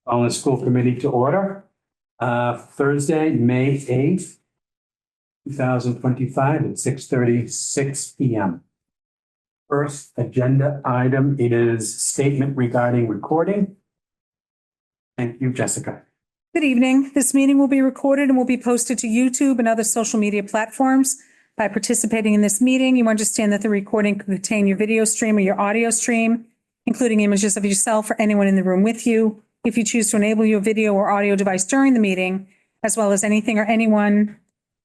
Calling the school committee to order. Thursday, May 8th, 2025 at 6:36 PM. First agenda item is statement regarding recording. Thank you, Jessica. Good evening. This meeting will be recorded and will be posted to YouTube and other social media platforms. By participating in this meeting, you understand that the recording could contain your video stream or your audio stream, including images of yourself or anyone in the room with you. If you choose to enable your video or audio device during the meeting, as well as anything or anyone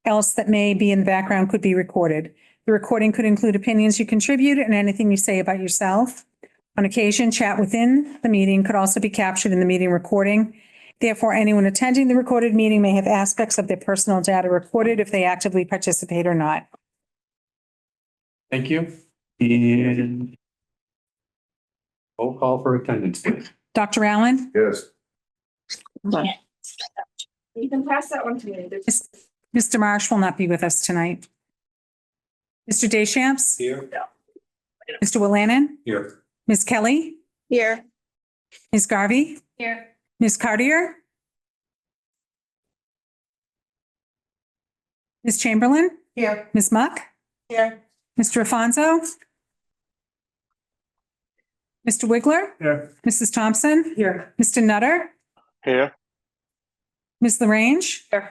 else that may be in the background could be recorded. The recording could include opinions you contribute and anything you say about yourself. On occasion, chat within the meeting could also be captured in the meeting recording. Therefore, anyone attending the recorded meeting may have aspects of their personal data recorded if they actively participate or not. Thank you. And roll call for attendance, please. Dr. Allen? Yes. You can pass that one to me. Mr. Marsh will not be with us tonight. Mr. Deschamps? Here. Mr. Willanen? Here. Ms. Kelly? Here. Ms. Garvey? Here. Ms. Cartier? Ms. Chamberlain? Here. Ms. Muck? Here. Mr. Afonso? Mr. Wiggler? Here. Mrs. Thompson? Here. Mr. Nutter? Here. Ms. LaRange? Here.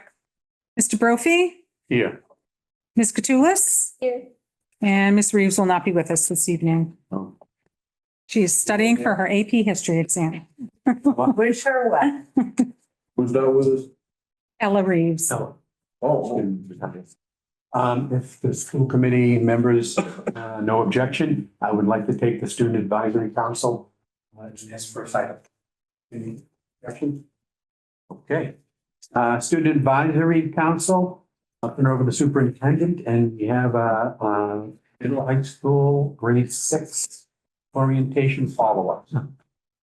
Mr. Brophy? Here. Ms. Catoulis? Here. And Ms. Reeves will not be with us this evening. Oh. She is studying for her AP history exam. Wish her well. Who's that with us? Ella Reeves. No. Oh, If the school committee members, no objection, I would like to take the student advisory council. As first item. Any objection? Okay. Student advisory council, I'll turn over to the superintendent, and we have middle high school grade 6 orientation follow-up.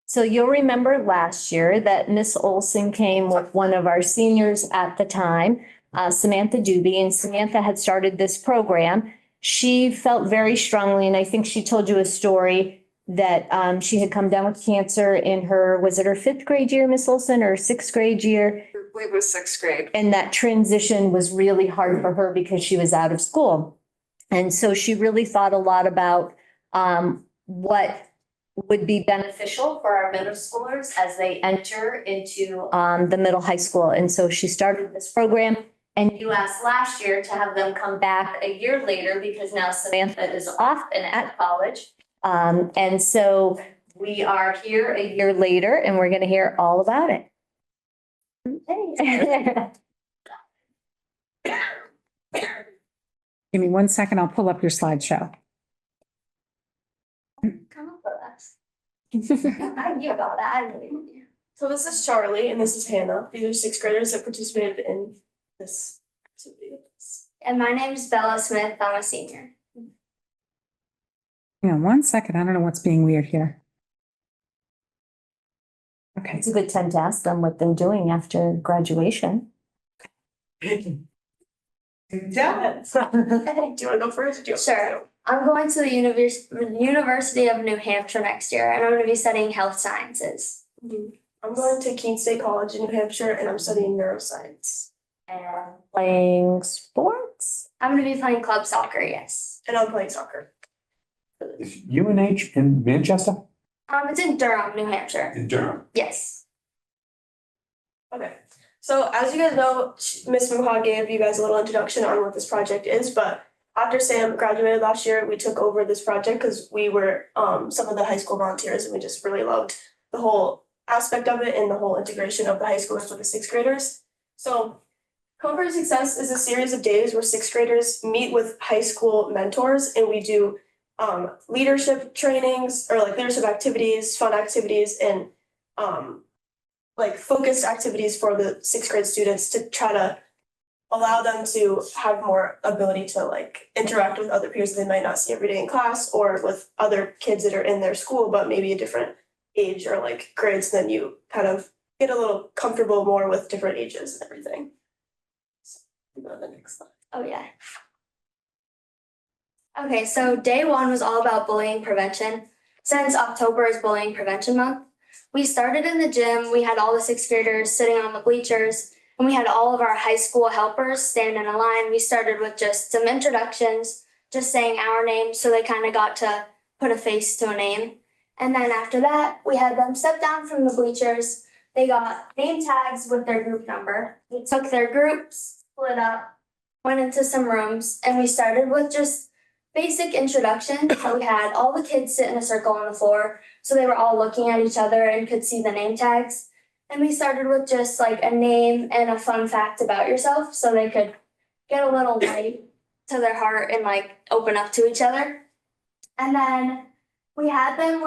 So you'll remember last year that Miss Olson came with one of our seniors at the time, Samantha Doobie, and Samantha had started this program. She felt very strongly, and I think she told you a story that she had come down with cancer in her, was it her 5th grade year, Miss Olson, or 6th grade year? I believe it was 6th grade. And that transition was really hard for her because she was out of school. And so she really thought a lot about what would be beneficial for our middle schoolers as they enter into the middle high school. And so she started this program. And you asked last year to have them come back a year later because now Samantha is off and at college. And so we are here a year later and we're going to hear all about it. Give me 1 second. I'll pull up your slideshow. Come up with us. I knew about that. I really knew. So this is Charlie and this is Hannah. These are 6th graders that participated in this activity. And my name is Bella Smith. I'm a senior. Hang on 1 second. I don't know what's being weird here. Okay. It's a good time to ask them what they're doing after graduation. Do you want to go first? Do you want Sure. I'm going to the University of New Hampshire next year, and I'm going to be studying health sciences. I'm going to Keene State College in New Hampshire and I'm studying neuroscience. And playing sports. I'm going to be playing club soccer, yes. And I'm playing soccer. Is UNH in Manchester? It's in Durham, New Hampshire. In Durham. Yes. Okay. So as you guys know, Miss Muha gave you guys a little introduction on what this project is, but after Sam graduated last year, we took over this project because we were some of the high school volunteers and we just really loved the whole aspect of it and the whole integration of the high schoolers with the 6th graders. So Code for Success is a series of days where 6th graders meet with high school mentors and we do leadership trainings or like leadership activities, fun activities, and like focused activities for the 6th grade students to try to allow them to have more ability to like interact with other peers that they might not see every day in class or with other kids that are in their school, but maybe a different age or like grades. Then you kind of get a little comfortable more with different ages and everything. So, go to the next slide. Oh, yeah. Okay, so day 1 was all about bullying prevention. Since October is Bullying Prevention Month, We started in the gym, we had all the sixth graders sitting on the bleachers, and we had all of our high school helpers stand in a line. We started with just some introductions, just saying our names, so they kind of got to put a face to a name. And then after that, we had them step down from the bleachers. They got name tags with their group number. We took their groups, split up, went into some rooms, and we started with just basic introduction. So we had all the kids sit in a circle on the floor, so they were all looking at each other and could see the name tags. And we started with just like a name and a fun fact about yourself, so they could get a little light to their heart and like open up to each other. And then we had them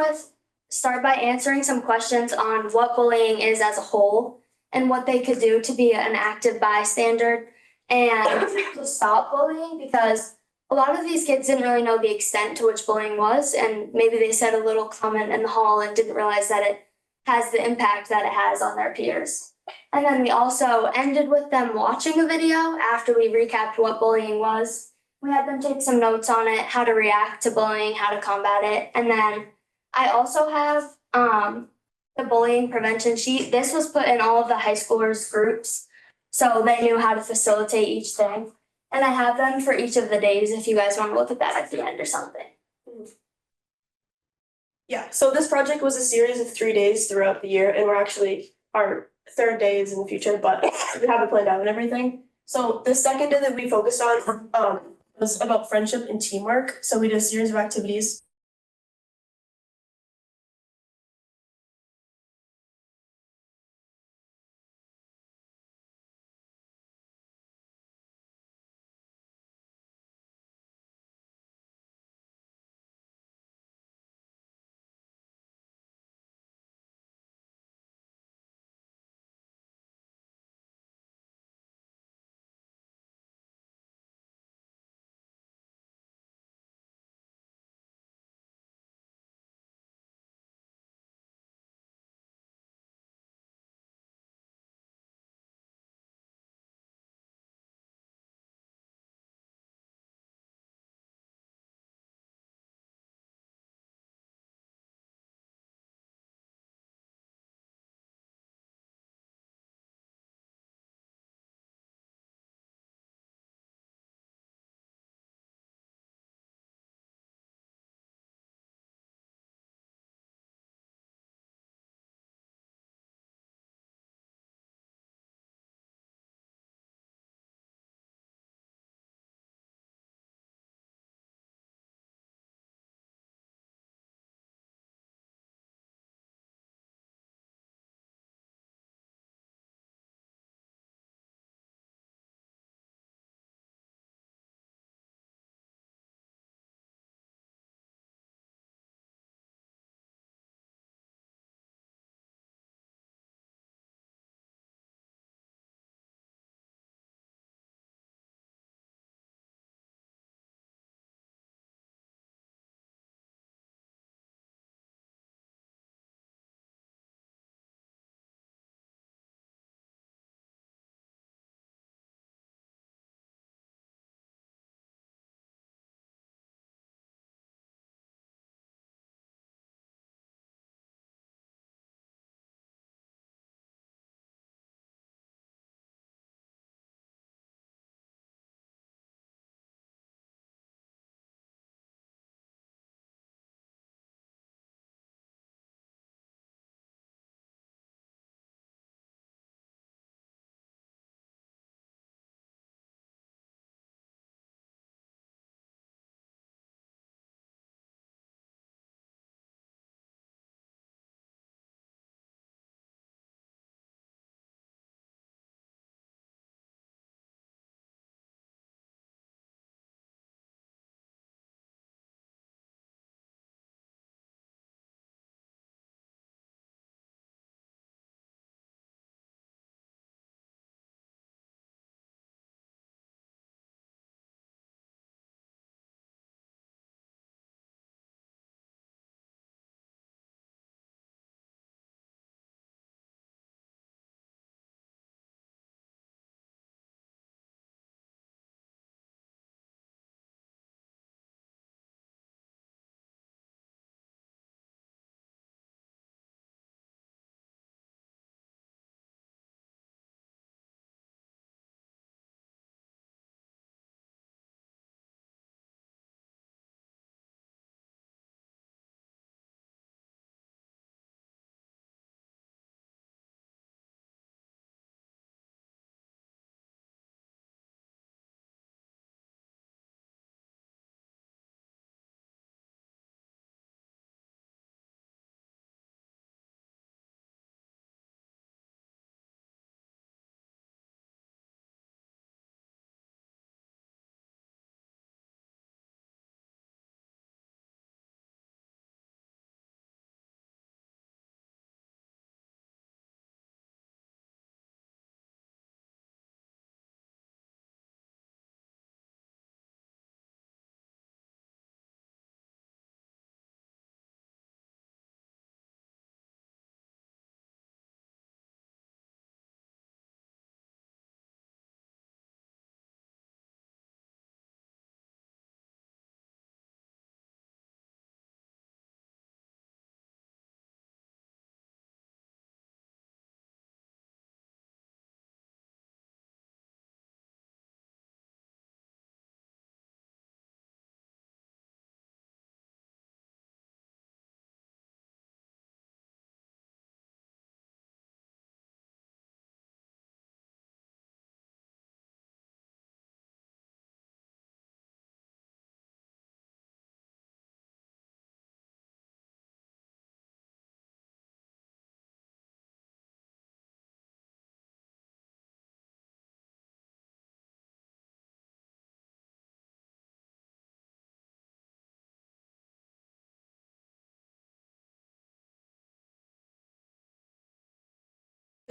start by answering some questions on what bullying is as a whole and what they could do to be an active bystander and to stop bullying, because a lot of these kids didn't really know the extent to which bullying was, and maybe they said a little comment in the hall and didn't realize that it has the impact that it has on their peers. And then we also ended with them watching a video after we recapped what bullying was. We had them take some notes on it, how to react to bullying, how to combat it. And then I also have the bullying prevention sheet. This was put in all of the high schoolers' groups, so they knew how to facilitate each thing. And I have them for each of the days if you guys want to look at that at the end or something. Yeah, so this project was a series of 3 days throughout the year, and we're actually, our third day is in the future, but we have it planned out and everything. So the second day that we focused on was about friendship and teamwork. So we did a series of activities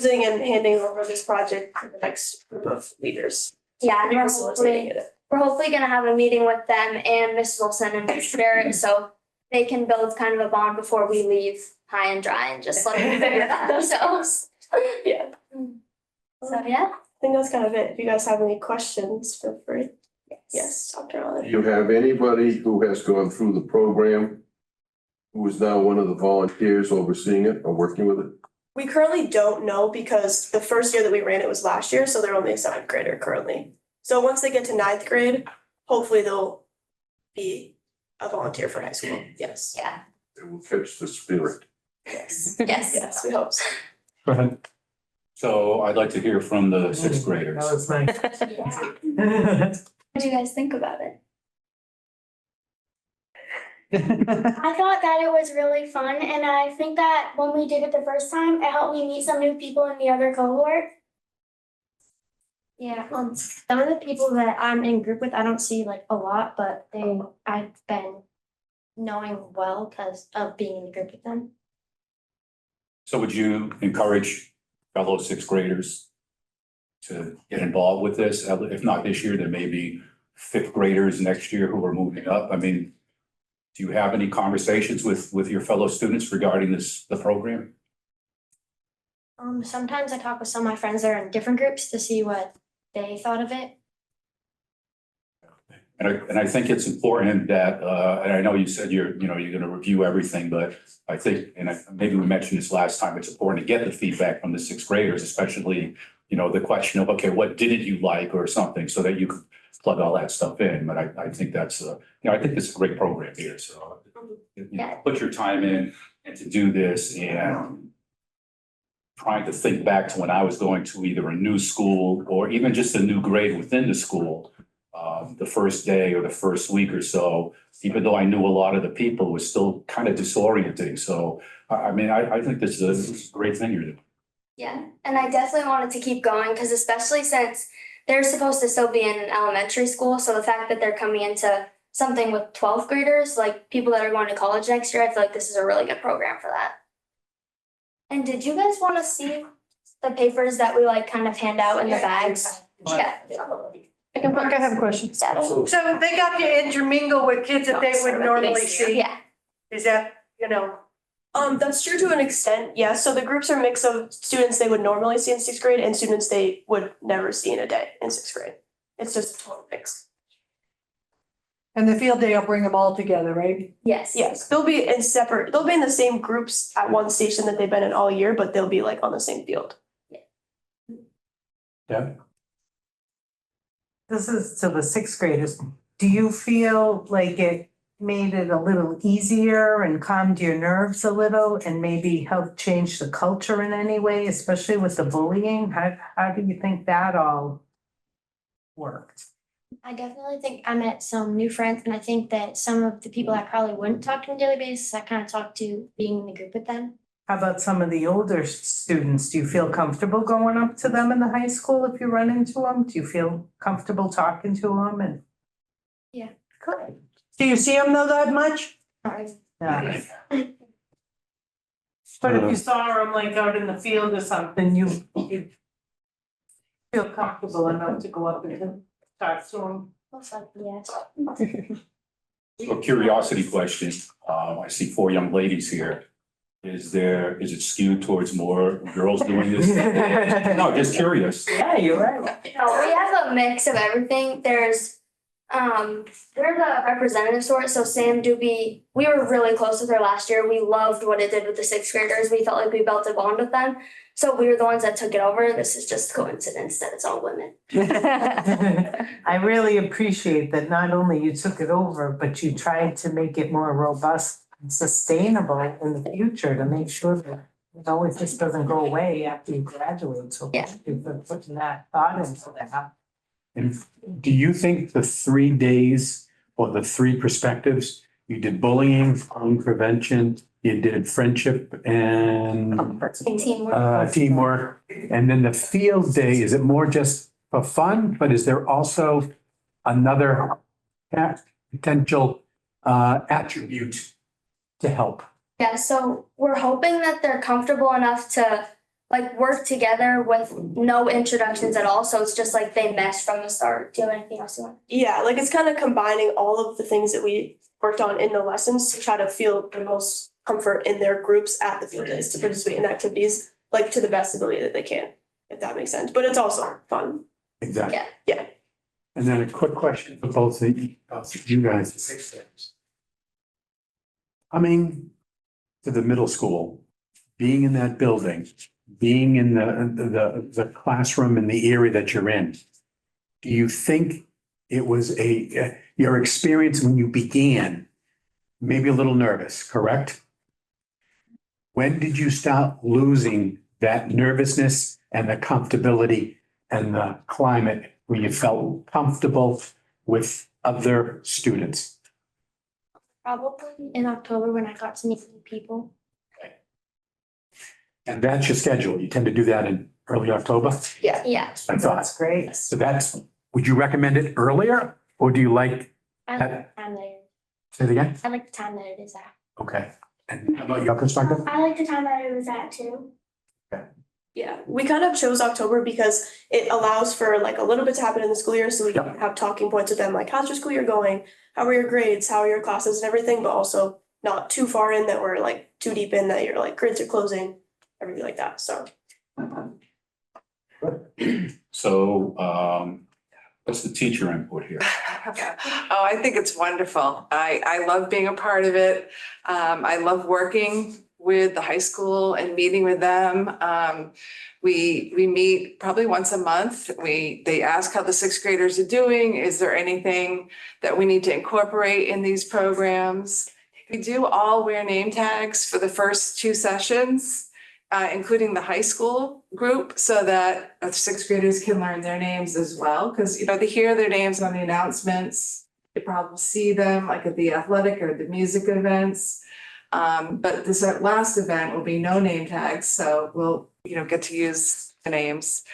using and handing over this project to the next group of leaders. Yeah, and Facilitating it. we're hopefully gonna have a meeting with them and Mrs. Wilson and Mrs. Barrett, so they can build kind of a bond before we leave high and dry and just let them figure it out themselves. Yeah, So, yeah. I think that's kind of it. If you guys have any questions, feel free. Yes, Dr. Do Allen. you have anybody who has gone through the program who is now one of the volunteers overseeing it or working with it? We currently don't know because the first year that we ran it was last year, so they're only a seventh grader currently. So once they get to ninth grade, hopefully they'll be a volunteer for high school. Yes. Yeah, They will catch the spirit. Yes. yes. Yes, we hope so. Go ahead. So I'd like to hear from the sixth graders. That was nice. Yeah. What do you guys think about it? I thought that it was really fun, and I think that when we did it the first time, it helped me meet some new people in the other cohort. Yeah, some of the people that I'm in group with, I don't see like a lot, but I've been knowing well because of being in the group with them. So would you encourage fellow sixth graders to get involved with this? If not this year, there may be fifth graders next year who are moving up. I mean, do you have any conversations with your fellow students regarding the program? Sometimes I talk with some of my friends that are in different groups to see what they thought of it. And I think it's important that, and I know you said you're going to review everything, but I think, maybe we mentioned this last time, it's important to get the feedback from the sixth graders, especially, the question of, okay, what didn't you like or something, so that you could plug all that stuff in. But I think that's, I think it's a great program here, so put your time in and to do this and trying to think back to when I was going to either a new school or even just a new grade within the school. The first day or the first week or so, even though I knew a lot of the people, it was still kind of disorienting. So, I mean, I think this is a great thing you're doing. Yeah, and I definitely wanted to keep going because especially since they're supposed to still be in an elementary school, so the fact that they're coming into something with 12th graders, like people that are going to college next year, I feel like this is a really good program for that. And did you guys want to see the papers that we like kind of hand out in the bags? Yeah. I have a question. Yeah. So they got to intermingle with kids that they would normally see. Yeah. Is that, That's true to an extent, yes. So the groups are a mix of students they would normally see in sixth grade and students they would never see in a day in sixth grade. It's just a total mix. and the field day will bring them all together, right? Yes. Yes, they'll be in the same groups at one station that they've been in all year, but they'll be like on the same field. Yeah. This is to the sixth graders. Do you feel like it made it a little easier and calmed your nerves a little and maybe helped change the culture in any way, especially with the bullying? How do you think that all worked? I definitely think I met some new friends, and I think that some of the people I probably wouldn't talk to on a daily basis, I kind of talked to being in the group with them. How about some of the older students? Do you feel comfortable going up to them in the high school if you run into them? Do you feel comfortable talking to them and? Yeah. Good. Do you see them though that much? Sorry. Yeah. But if you saw them like out in the field or something, you feel comfortable enough to go up and talk to them? Most likely, yes. So a curiosity question. I see 4 young ladies here. Is it skewed towards more girls doing this? No, just curious. Yeah, you're right. No, we have a mix of everything. We're the representatives for it, so Sam Doobie, we were really close with her last year. We loved what it did with the sixth graders. We felt like we built a bond with them. So we were the ones that took it over. This is just coincidence that it's all women. I really appreciate that not only you took it over, but you tried to make it more robust and sustainable in the future to make sure that it just doesn't go away after you graduate. So Yeah. thank you for putting that thought into that. And do you think the 3 days or the 3 perspectives, you did bullying, harm prevention, you did friendship and Teamwork. teamwork, and then the field day, is it more just for fun, but is there also another potential attribute to help? Yeah, so we're hoping that they're comfortable enough to like work together with no introductions at all. So it's just like they mesh from the start. Do you have anything else you want? Yeah, like it's kind of combining all of the things that we worked on in the lessons to try to feel the most comfort in their groups at the field days to participate in activities like to the best ability that they can, if that makes sense. But it's also fun. Exactly. Yeah. Yeah. And then a quick question for both of you guys, the sixth graders. Coming to the middle school, being in that building, being in the classroom in the area that you're in, do you think it was your experience when you began, maybe a little nervous, correct? When did you start losing that nervousness and the comfortability and the climate where you felt comfortable with other students? Probably in October when I got to meet new people. And that's your schedule. You tend to do that in early October? Yeah. Yeah. I thought. That's great. So would you recommend it earlier or do you like, I like the time that say it again? I like the time that it is at. Okay. And how about your perspective? I like the time that it was at too. Yeah, we kind of chose October because it allows for like a little bit to happen in the school year, so we can have talking points with them, like how's your school year going? How are your grades? How are your classes and everything, but also not too far in that we're like too deep in that your like grids are closing, everything like that, so. So, what's the teacher input here? Oh, I think it's wonderful. I love being a part of it. I love working with the high school and meeting with them. We meet probably once a month. They ask how the sixth graders are doing. Is there anything that we need to incorporate in these programs? We do all wear name tags for the first 2 sessions, including the high school group, so that sixth graders can learn their names as well. Because, they hear their names on the announcements. They probably see them like at the athletic or the music events. But this last event will be no name tags, so we'll, get to use the names.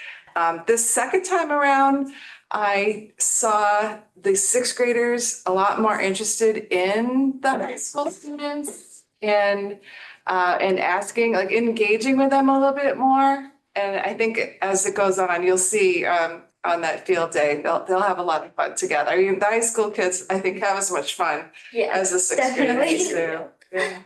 This second time around, I saw the sixth graders a lot more interested in the high school students and asking, like engaging with them a little bit more. And I think as it goes on, you'll see on that field day, they'll have a lot of fun together. I mean, the high school kids, I think, have as much fun as the sixth graders do. Yeah.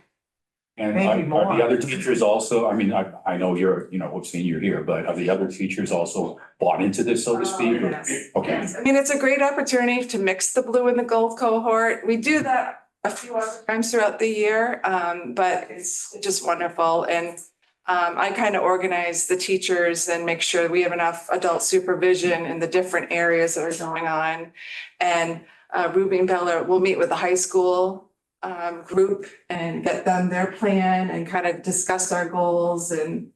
And Maybe are more. the other teachers also, I mean, I know you're, we've seen you here, but are the other teachers also bought into this, so to speak? or- Yes. Okay. I mean, it's a great opportunity to mix the blue and the gold cohort. We do that a few other times throughout the year, but it's just wonderful. And I kind of organize the teachers and make sure we have enough adult supervision in the different areas that are going on. And Ruby and Bella will meet with the high school group and get them their plan and kind of discuss our goals. And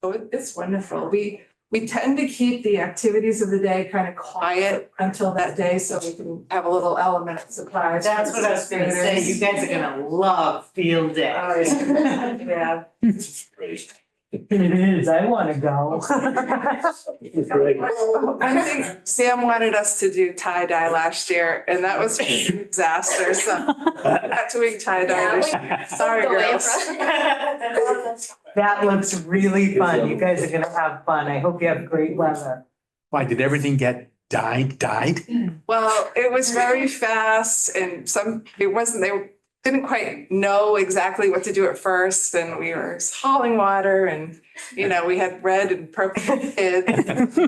so it's wonderful. We tend to keep the activities of the day kind of quiet until that day, so we can have a little element of surprise. That's what I was gonna say. You guys are gonna love field day. Oh, yeah. Yeah. Great. It is. I wanna go. I think Sam wanted us to do tie-dye last year, and that was a disaster, so not doing tie-dye this year. Sorry, girls. That looks really fun. You guys are gonna have fun. I hope you have great weather. Why, did everything get dyed? Well, it was very fast and they didn't quite know exactly what to do at first, and we were hauling water and, we had red and purple kids.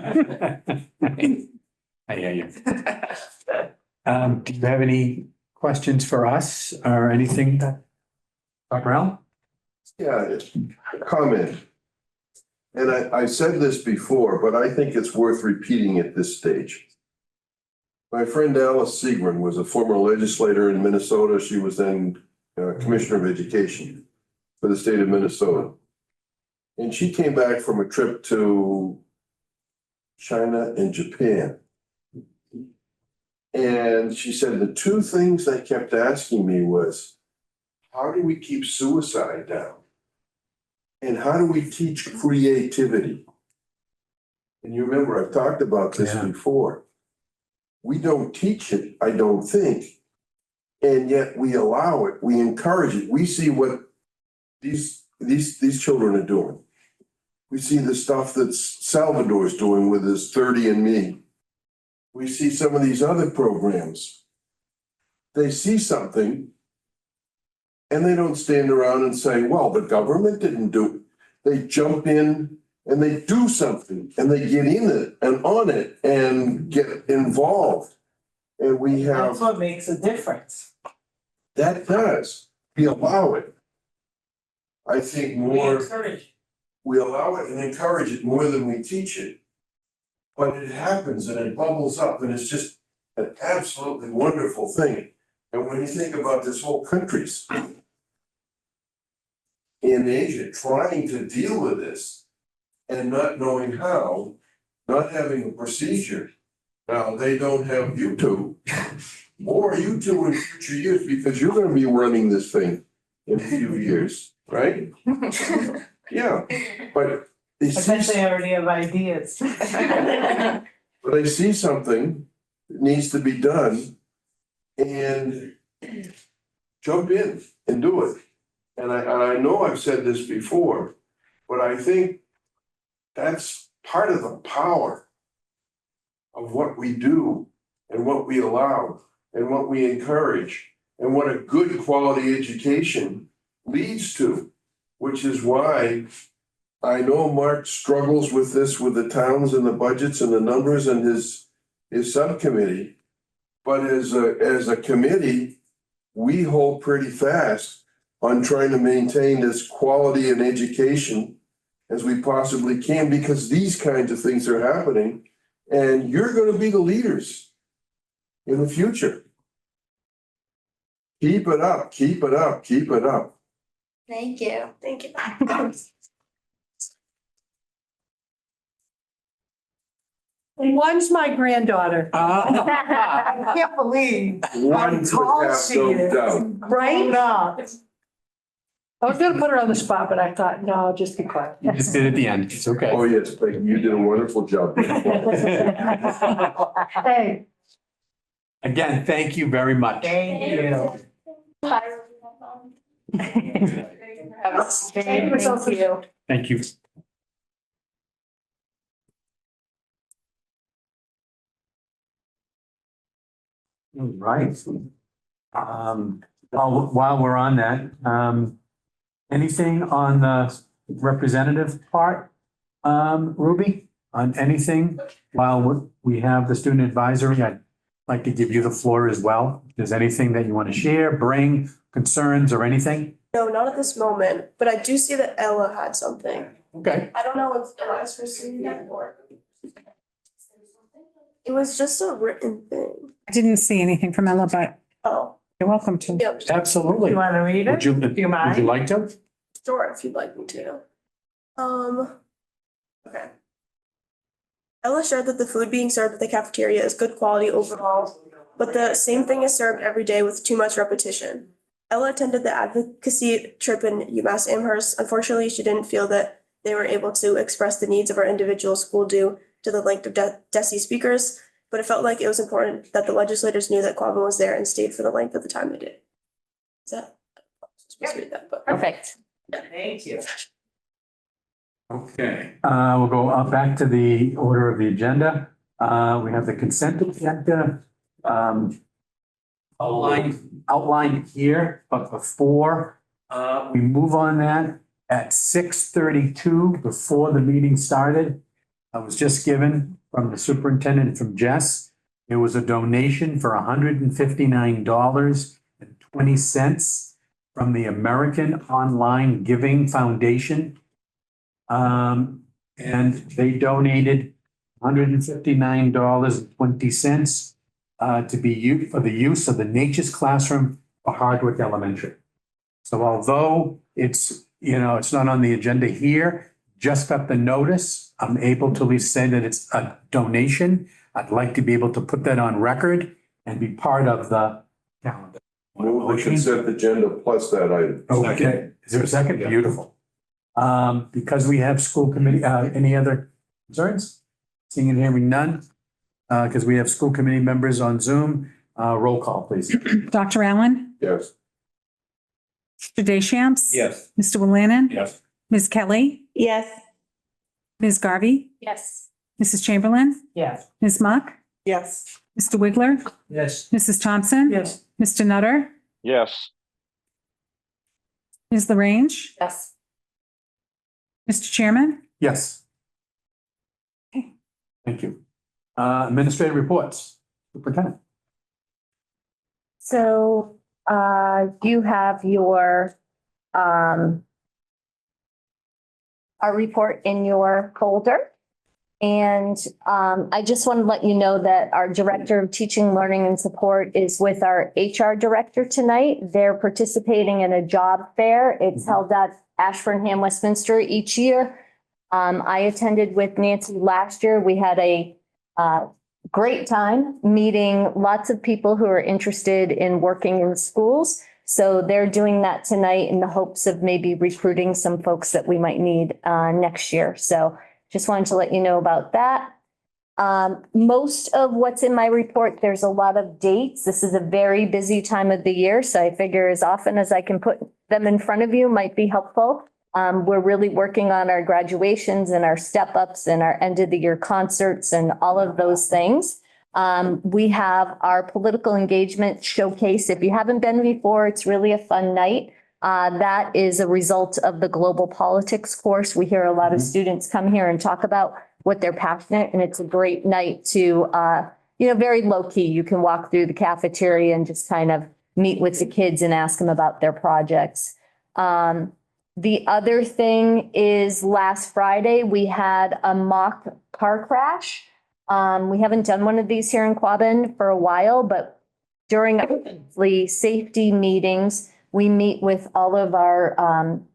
I hear you. Do you have any questions for us or anything that? Dr. Allen? Yeah, comment. And I said this before, but I think it's worth repeating at this stage. My friend Alice Siegman was a former legislator in Minnesota. She was then Commissioner of Education for the state of Minnesota. And she came back from a trip to China and Japan. And she said the 2 things they kept asking me was, how do we keep suicide down? And how do we teach creativity? And you remember, I've talked about this before. We don't teach it, I don't think. And yet we allow it, we encourage it. We see what these children are doing. We see the stuff that Salvador's doing with his 30andMe. We see some of these other programs. They see something and they don't stand around and say, well, the government didn't do it. They jump in and they do something and they get in it and on it and get involved. And we have. That's what makes a difference. That does. We allow it. I think more, we allow it and encourage it more than we teach it. But it happens and it bubbles up and it's just an absolutely wonderful thing. And when you think about this whole country's in Asia trying to deal with this and not knowing how, not having a procedure. Now, they don't have YouTube. Or you two in future years, because you're gonna be running this thing in a few years, right? Yeah, but they I bet see, they already have ideas. but they see something that needs to be done and jump in and do it. And I know I've said this before, but I think that's part of the power of what we do and what we allow and what we encourage and what a good quality education leads to, which is why I know Mark struggles with this with the towns and the budgets and the numbers and his subcommittee. But as a committee, we hold pretty fast on trying to maintain as quality in education as we possibly can, because these kinds of things are happening and you're going to be the leaders in the future. Keep it up, keep it up, keep it up. Thank you. Thank you. One's my granddaughter, I can't believe One how tall would have she no is. doubt. right? No. I was gonna put her on the spot, but I thought, no, I'll just be quiet. You just did at the end. It's okay. Oh, yes, but you did a wonderful job. Hey, Again, thank you very much. Thank you. Thank you. Thank you. All right. While we're on that, anything on the representative part? Ruby, on anything while we have the student advisory? I'd like to give you the floor as well. If there's anything that you want to share, bring, concerns or anything? No, not at this moment, but I do see that Ella had something. Okay. I don't know if Ella has received it or. It was just a written thing. I didn't see anything from Ella, but Oh, you're welcome to. yep, Absolutely. You want to read it? Would you, Do you mind? would you like to? sure, if you'd like me to. Okay. Ella shared that the food being served at the cafeteria is good quality overall, but the same thing is served every day with too much repetition. Ella attended the advocacy trip in UMass Amherst. Unfortunately, she didn't feel that they were able to express the needs of our individual school due to the length of DESE speakers, but it felt like it was important that the legislators knew that Quabbin was there and stayed for the length of the time they did. Is that? I'm supposed to read that, but. Perfect. Thank you. Okay, we'll go back to the order of the agenda. We have the consent agenda outlined here, but before we move on that, at 6:32, before the meeting started, I was just given from the superintendent, from Jess, it was a donation for $159.20 from the American Online Giving Foundation. And they donated $159.20 to be used for the use of the Nature's Classroom for Hardwick Elementary. So although it's, it's not on the agenda here, just got the notice, I'm able to at least say that it's a donation. I'd like to be able to put that on record and be part of the calendar. Move the consent agenda plus that item. Okay, is there a second? Yeah. Beautiful. Because we have school committee, any other concerns? Seeing and hearing none, because we have school committee members on Zoom, roll call, please. Dr. Allen? Yes. Mr. Deschamps? Yes. Mr. Willinan? Yes. Ms. Kelly? Yes. Ms. Garvey, Yes. Mrs. Chamberlain, Yes. Ms. Mock, Yes. Mr. Wiggler, Yes. Mrs. Thompson. Yes. Mr. Nutter, Yes. Ms. LaRange, Yes. Mr. Chairman. Yes. Okay, thank you. Administrative reports, Superintendent. So, you have your, our report in your folder. And, I just want to let you know that our Director of Teaching, Learning and Support is with our HR Director tonight. They're participating in a job fair. It's held at Ashburnham, Westminster each year. I attended with Nancy last year. We had a, great time meeting lots of people who are interested in working in schools. So they're doing that tonight in the hopes of maybe recruiting some folks that we might need next year. So just wanted to let you know about that. Most of what's in my report, there's a lot of dates. This is a very busy time of the year. So I figure as often as I can put them in front of you might be helpful. We're really working on our graduations and our step ups and our end of the year concerts and all of those things. We have our political engagement showcase. If you haven't been before, it's really a fun night. That is a result of the global politics course. We hear a lot of students come here and talk about what they're passionate, and it's a great night to, very low key. You can walk through the cafeteria and just kind of meet with the kids and ask them about their projects. The other thing is last Friday, we had a mock car crash. We haven't done one of these here in Quabbin for a while, but during the safety meetings, we meet with all of our,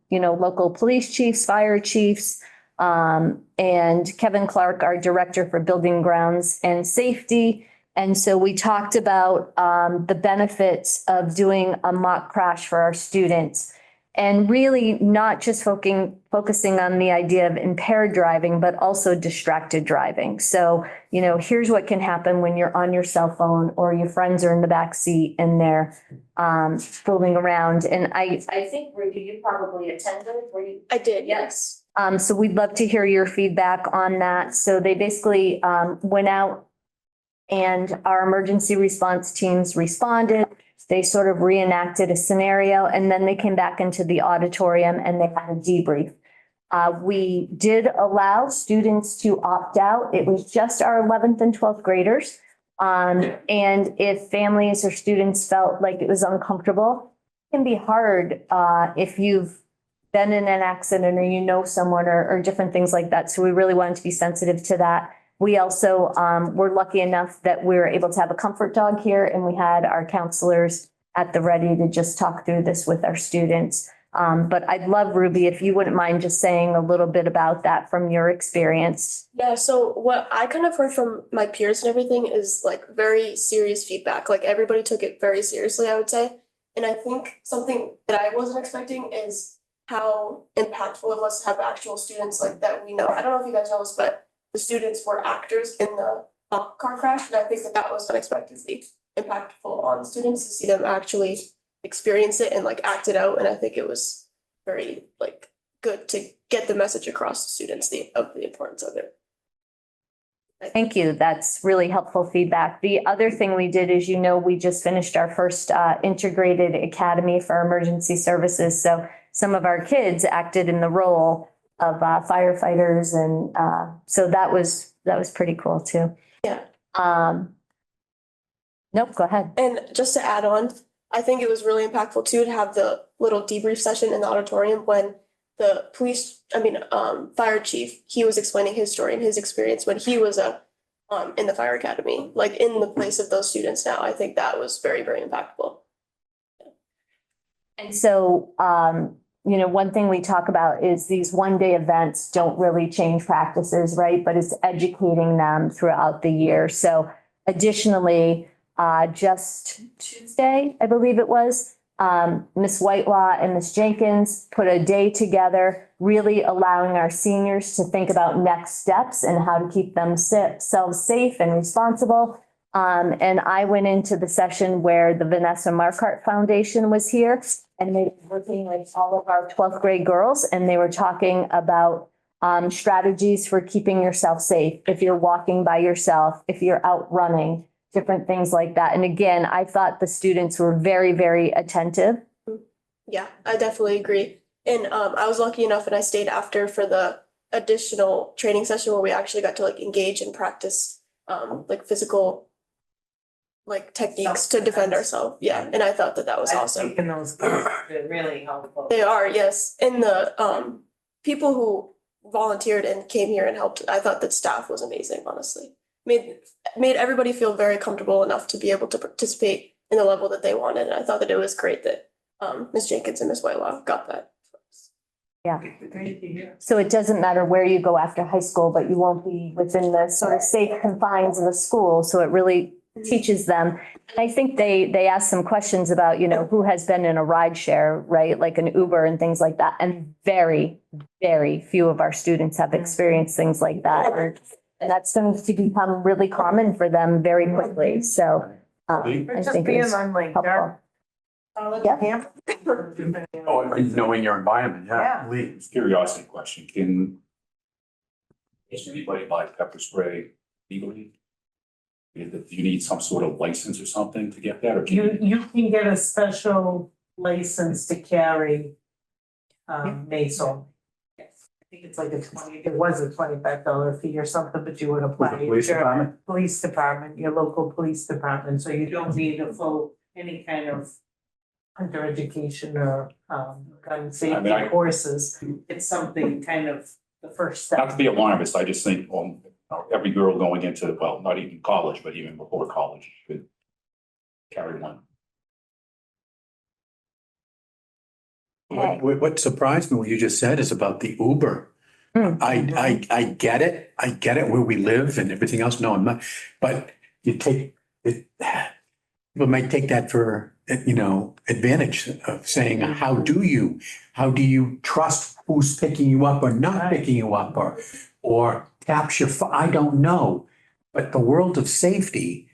local police chiefs, fire chiefs, and Kevin Clark, our director for building grounds and safety. And so we talked about the benefits of doing a mock crash for our students. And really not just focusing on the idea of impaired driving, but also distracted driving. So, here's what can happen when you're on your cell phone or your friends are in the back seat and they're fooling around. And I think, Ruby, you probably attended. Were you? I did, Yes. So we'd love to hear your feedback on that. So they basically went out and our emergency response teams responded. They sort of reenacted a scenario and then they came back into the auditorium and they had a debrief. We did allow students to opt out. It was just our 11th and 12th graders. And if families or students felt like it was uncomfortable, it can be hard if you've been in an accident or someone or different things like that. So we really wanted to be sensitive to that. We also were lucky enough that we were able to have a comfort dog here and we had our counselors at the ready to just talk through this with our students. But I'd love, Ruby, if you wouldn't mind just saying a little bit about that from your experience. Yeah, so what I kind of heard from my peers and everything is like very serious feedback. Like everybody took it very seriously, I would say. And I think something that I wasn't expecting is how impactful it was to have actual students like that we know. I don't know if you guys know this, but the students were actors in the car crash, and I think that was unexpectedly impactful on students to see them actually experience it and like act it out. And I think it was very good to get the message across to students of the importance of it. Thank you. That's really helpful feedback. The other thing we did is, we just finished our first integrated academy for emergency services. So some of our kids acted in the role of firefighters. And so that was pretty cool too. Yeah. Nope, go ahead. And just to add on, I think it was really impactful too to have the little debrief session in the auditorium when the fire chief, he was explaining his story and his experience when he was in the fire academy, like in the place of those students now. I think that was very, very impactful. And so, one thing we talk about is these one-day events don't really change practices, right? But it's educating them throughout the year. So additionally, just Tuesday, I believe it was, Ms. Whitelaw and Ms. Jenkins put a day together, really allowing our seniors to think about next steps and how to keep themselves safe and responsible. And I went into the session where the Vanessa Marquardt Foundation was here, and they were working with all of our 12th grade girls, and they were talking about strategies for keeping yourself safe, if you're walking by yourself, if you're out running, different things like that. And again, I thought the students were very, very attentive. Yeah, I definitely agree. And I was lucky enough and I stayed after for the additional training session where we actually got to like engage and practice like physical like techniques to defend ourselves. Yeah, and I thought that that was I've awesome. taken those courses, they're really helpful. They are, yes. And the people who volunteered and came here and helped, I thought that staff was amazing, honestly. Made everybody feel very comfortable enough to be able to participate in the level that they wanted. And I thought that it was great that Ms. Jenkins and Ms. Whitelaw got that. Yeah. Great to hear. So it doesn't matter where you go after high school, but you won't be within the sort of safe confines of the school. So it really teaches them. And I think they asked some questions about, you know, who has been in a ride share, right? Like an Uber and things like that. And very, very few of our students have experienced things like that. And that's going to become really common for them very quickly. So I Just think being it's on like helpful. dark college Yeah. campus. Oh, knowing your environment, Yeah. yeah. Lee. Curiosity question, is anybody buy pepper spray legally? Do you need some sort of license or something to get that, or? You can get a special license to carry mace only. Yes. I think it's like it was a $25 fee or something, but you would apply. With the police at your department? Police department, your local police department, so you don't need a full, any kind of hunter education or gun safety courses. It's something kind of the first step. Not to be alarmist, I just think, every girl going into, well, not even college, but even before college should carry one. What surprised me, what you just said is about the Uber. I get it. I get it where we live and everything else. No, I'm not. But you take it, people might take that for, you know, advantage of saying, how do you trust who's picking you up or not picking you up or taps your, I don't know. But the world of safety,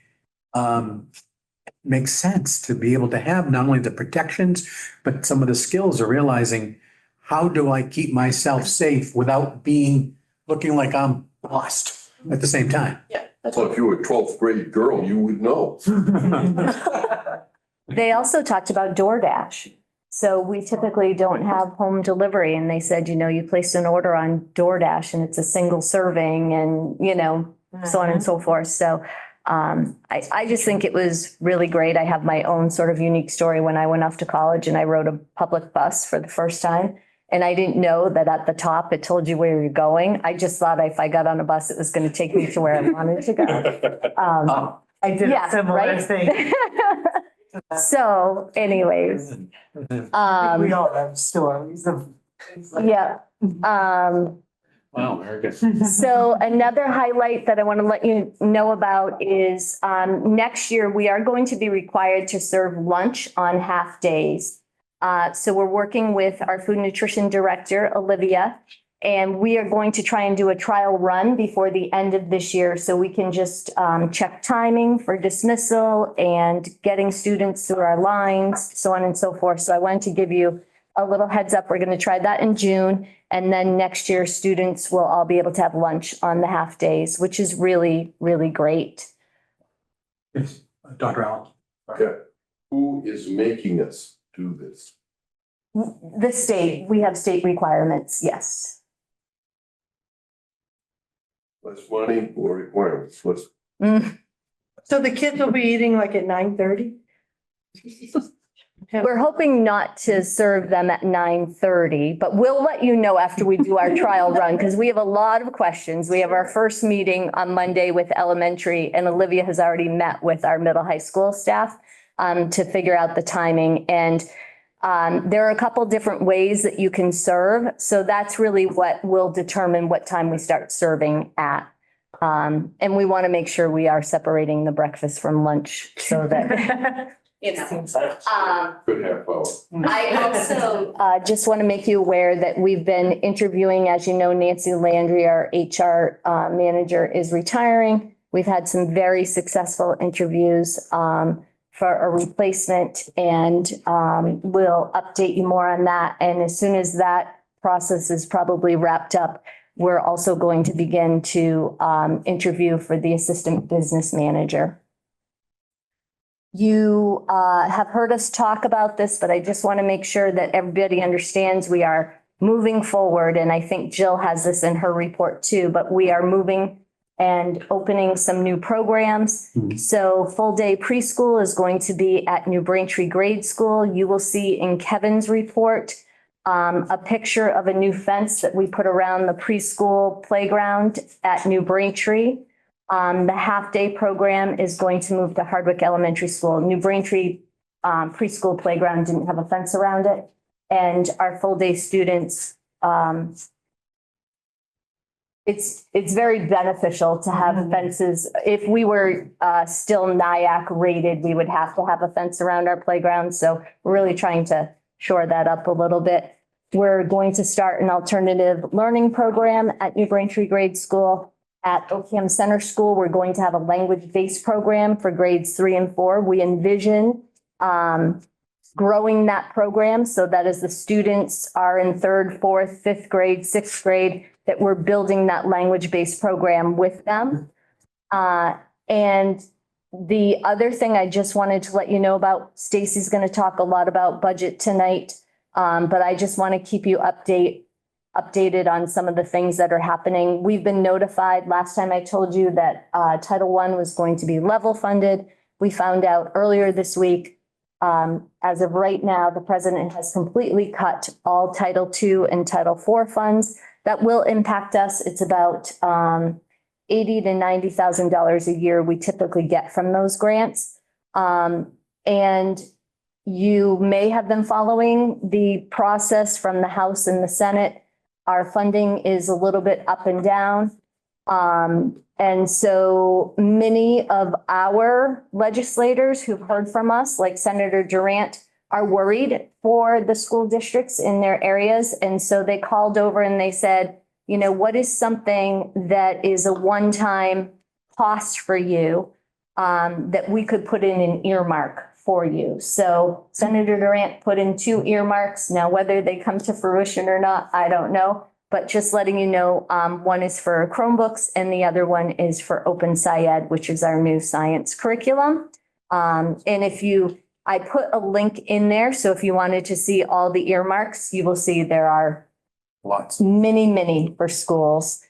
makes sense to be able to have not only the protections, but some of the skills of realizing, how do I keep myself safe without looking like I'm lost at the same time? Yeah. That's Well, if you were a 12th grade girl, you would know. They also talked about DoorDash. So we typically don't have home delivery. And they said, you know, you place an order on DoorDash and it's a single serving and, you know, so on and so forth. So I just think it was really great. I have my own sort of unique story when I went off to college and I rode a public bus for the first time. And I didn't know that at the top, it told you where you're going. I just thought if I got on a bus, it was going to take me to where I wanted to go. I did Yeah, a similar right? thing. So anyways, We all have stories of. yeah. Wow, very good. So another highlight that I want to let you know about is next year, we are going to be required to serve lunch on half days. So we're working with our food nutrition director, Olivia, and we are going to try and do a trial run before the end of this year. So we can just check timing for dismissal and getting students through our lines, so on and so forth. So I wanted to give you a little heads up. We're going to try that in June. And then next year, students will all be able to have lunch on the half days, which is really, really great. Yes, Dr. Allen. Yeah. Who is making us do this? The state, we have state requirements, yes. Less money, more requirements, less. So the kids will be eating like at 9:30? We're hoping not to serve them at 9:30, but we'll let you know after we do our trial run, because we have a lot of questions. We have our first meeting on Monday with elementary, and Olivia has already met with our middle high school staff to figure out the timing. And there are a couple different ways that you can serve. So that's really what will determine what time we start serving at. And we want to make sure we are separating the breakfast from lunch so that, you know. Good half hour. I also just want to make you aware that we've been interviewing, as you know, Nancy Landry, our HR manager, is retiring. We've had some very successful interviews for a replacement, and we'll update you more on that. And as soon as that process is probably wrapped up, we're also going to begin to interview for the assistant business manager. You have heard us talk about this, but I just want to make sure that everybody understands we are moving forward. And I think Jill has this in her report too, but we are moving and opening some new programs. So full day preschool is going to be at New Braintree Grade School. You will see in Kevin's report a picture of a new fence that we put around the preschool playground at New Braintree. The half-day program is going to move to Hardwick Elementary School. New Braintree preschool playground didn't have a fence around it. And our full-day students, it's very beneficial to have fences. If we were still NIAC rated, we would have to have a fence around our playground. So we're really trying to shore that up a little bit. We're going to start an alternative learning program at New Braintree Grade School. At Ocam Center School, we're going to have a language-based program for grades 3 and 4. We envision growing that program so that as the students are in 3rd, 4th, 5th grade, 6th grade, that we're building that language-based program with them. And the other thing I just wanted to let you know about, Stacy's going to talk a lot about budget tonight, but I just want to keep you updated on some of the things that are happening. We've been notified. Last time I told you that Title I was going to be level funded. We found out earlier this week, as of right now, the president has completely cut all Title II and Title IV funds. That will impact us. It's about $80,000 to $90,000 a year we typically get from those grants. And you may have been following the process from the House and the Senate. Our funding is a little bit up and down. And so many of our legislators who've heard from us, like Senator Durant, are worried for the school districts in their areas. And so they called over and they said, you know, what is something that is a one-time cost for you that we could put in an earmark for you? So Senator Durant put in 2 earmarks. Now, whether they come to fruition or not, I don't know. But just letting you know, one is for Chromebooks and the other one is for Open SciEd, which is our new science curriculum. And I put a link in there. So if you wanted to see all the earmarks, you will see there are Lots. many for schools,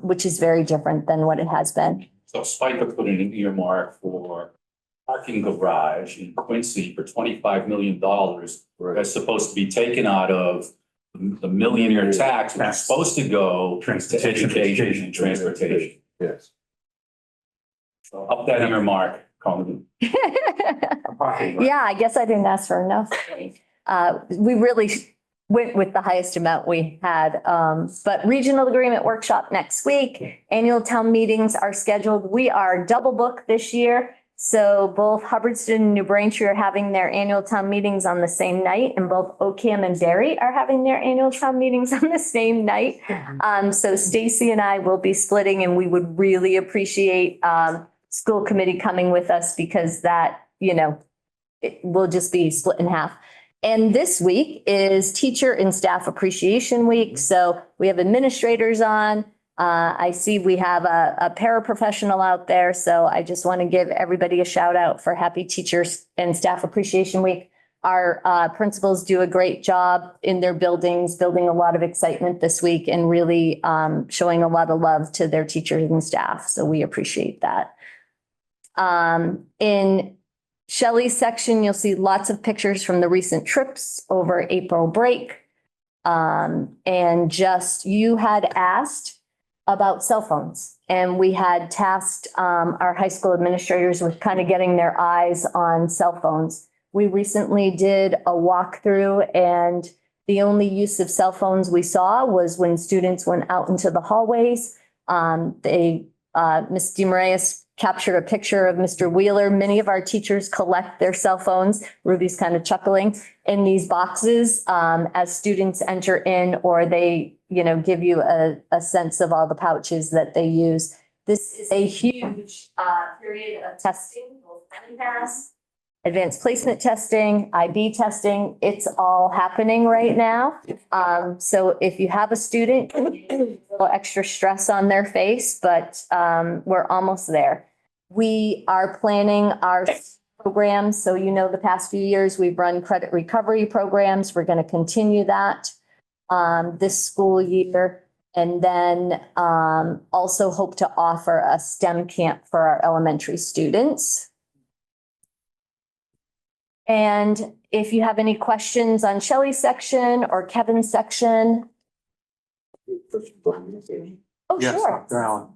which is very different than what it has been. So Spike put in an earmark for parking garage in Quincy for $25 million. That's supposed to be taken out of the millionaire tax, which is supposed to go to education and transportation. Yes. So up that earmark, Colin. Yeah, I guess I didn't ask for enough. We really went with the highest amount we had. But regional agreement workshop next week, annual town meetings are scheduled. We are double booked this year. So both Hubbardston and New Braintree are having their annual town meetings on the same night, and both Ocam and Barry are having their annual town meetings on the same night. So Stacy and I will be splitting, and we would really appreciate school committee coming with us because that, you know, it will just be split in half. And this week is Teacher and Staff Appreciation Week. So we have administrators on. I see we have a paraprofessional out there. So I just want to give everybody a shout out for Happy Teachers and Staff Appreciation Week. Our principals do a great job in their buildings, building a lot of excitement this week and really showing a lot of love to their teachers and staff. So we appreciate that. In Shelley's section, you'll see lots of pictures from the recent trips over April break. And just you had asked about cell phones, and we had tasked our high school administrators with kind of getting their eyes on cell phones. We recently did a walkthrough, and the only use of cell phones we saw was when students went out into the hallways. Ms. DeMarias captured a picture of Mr. Wheeler. Many of our teachers collect their cell phones. Ruby's kind of chuckling in these boxes as students enter in, or they, you know, give you a sense of all the pouches that they use. This is a huge period of testing, both MCAS advanced placement testing, IB testing. It's all happening right now. So if you have a student, a little extra stress on their face, but we're almost there. We are planning our programs. So, the past few years, we've run credit recovery programs. We're going to continue that this school year. And then also hope to offer a STEM camp for our elementary students. And if you have any questions on Shelley's section or Kevin's section. Oh, Yes, sure. Dr. Allen.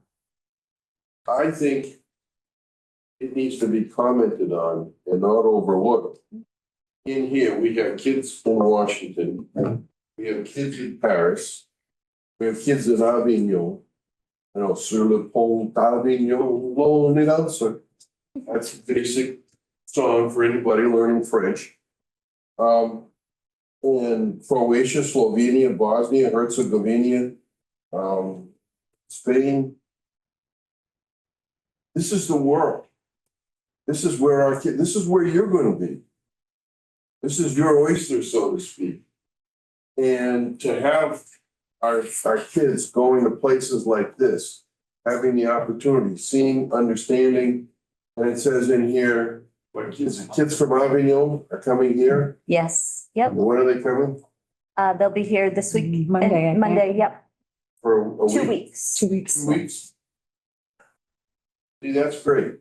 I think it needs to be commented on and not overlooked. In here, we have kids in Washington, we have kids in Paris, we have kids in Avignon. Sur le pont d'Avignon, l'on est danser. That's a basic song for anybody learning French. And Croatia, Slovenia, Bosnia, Herzegovina, Spain. This is the world. This is where this is where you're gonna be. This is your oyster, so to speak. And to have our kids going to places like this, having the opportunity, seeing, understanding, and it says in here, what kids from Avignon are coming here. Yes, yep. When are they coming? They'll be here this week. Monday, I think. Monday, yep. For a week? 2 weeks. 2 weeks. 2 weeks? See, that's great.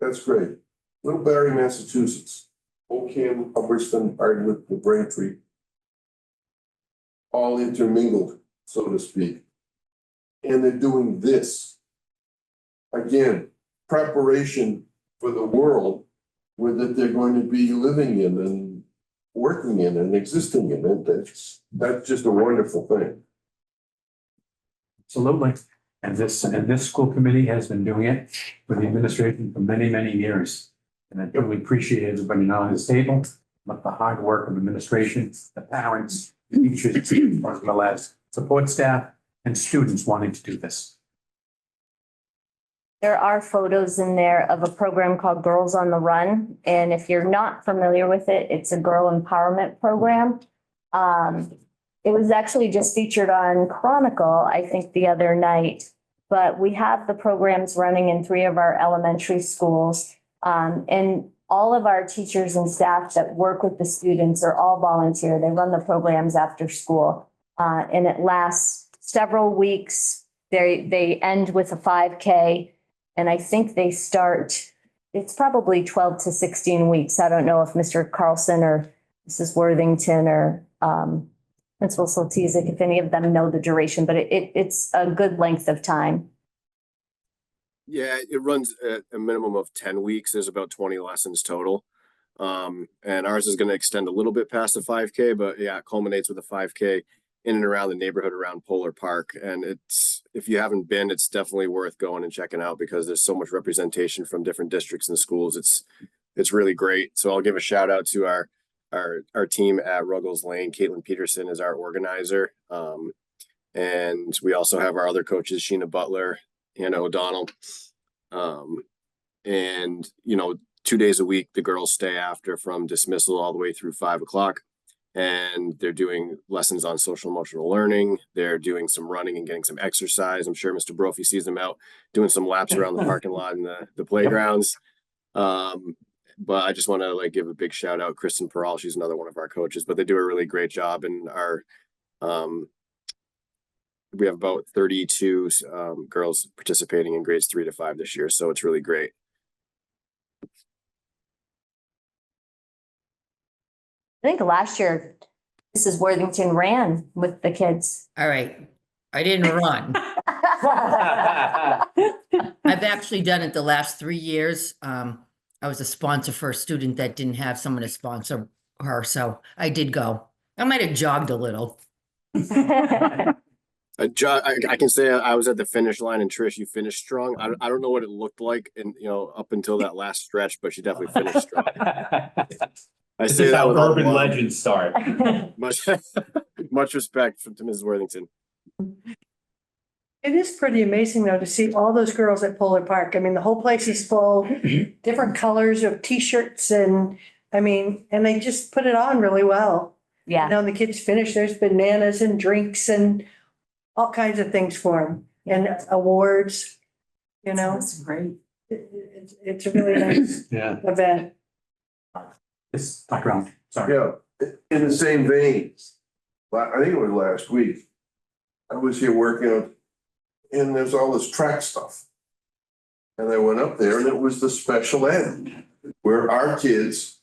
That's great. Littlebury, Massachusetts, Ocam, Hubbardston, Hardwick, New Braintree. All intermingled, so to speak. And they're doing this. Again, preparation for the world that they're going to be living in and working in and existing in. And that's just a wonderful thing. Absolutely. And this school committee has been doing it with the administration for many, many years. And I really appreciate everybody now on this table, but the hard work of administration, the parents, the teachers, as well as support staff and students wanting to do this. There are photos in there of a program called Girls on the Run. And if you're not familiar with it, it's a girl empowerment program. It was actually just featured on Chronicle, I think, the other night. But we have the programs running in 3 of our elementary schools. And all of our teachers and staff that work with the students are all volunteer. They run the programs after school. And it lasts several weeks. They end with a 5K. And I think they start, it's probably 12 to 16 weeks. I don't know if Mr. Carlson or Mrs. Worthington or Principal Soltizek, if any of them know the duration, but it's a good length of time. Yeah, it runs at a minimum of 10 weeks. There's about 20 lessons total. And ours is going to extend a little bit past the 5K, but yeah, it culminates with a 5K in and around the neighborhood around Polar Park. And if you haven't been, it's definitely worth going and checking out because there's so much representation from different districts and schools. It's really great. So I'll give a shout out to our team at Ruggles Lane. Caitlin Peterson is our organizer. And we also have our other coaches, Sheena Butler, Hannah O'Donnell. And 2 days a week, the girls stay after from dismissal all the way through 5 o'clock. And they're doing lessons on social emotional learning. They're doing some running and getting some exercise. I'm sure Mr. Brophy sees them out doing some laps around the parking lot and the playgrounds. But I just want to give a big shout out. Kristen Peral, she's another one of our coaches, but they do a really great job. And we have about 32 girls participating in grades 3 to 5 this year. So it's really great. I think last year, Mrs. Worthington ran with the kids. All right. I didn't run. I've actually done it the last 3 years. I was a sponsor for a student that didn't have someone to sponsor her. So I did go. I might have jogged a little. I can say I was at the finish line, and Trish, you finished strong. I don't know what it looked like, and up until that last stretch, but she definitely finished strong. I This say is that how with all urban love. legends start. Much respect to Mrs. Worthington. It is pretty amazing though to see all those girls at Polar Park. I mean, the whole place is full, different colors of t-shirts and, I mean, and they just put it on really well. Yeah. You know, the kids finish, there's bananas and drinks and all kinds of things for them and awards, you know. That's great. It's a really nice Yeah. event. It's Dr. Allen, sorry. Yeah, in the same vein, I think it was last week, I was here working on, and there's all this track stuff. And I went up there and it was the special ed, where our kids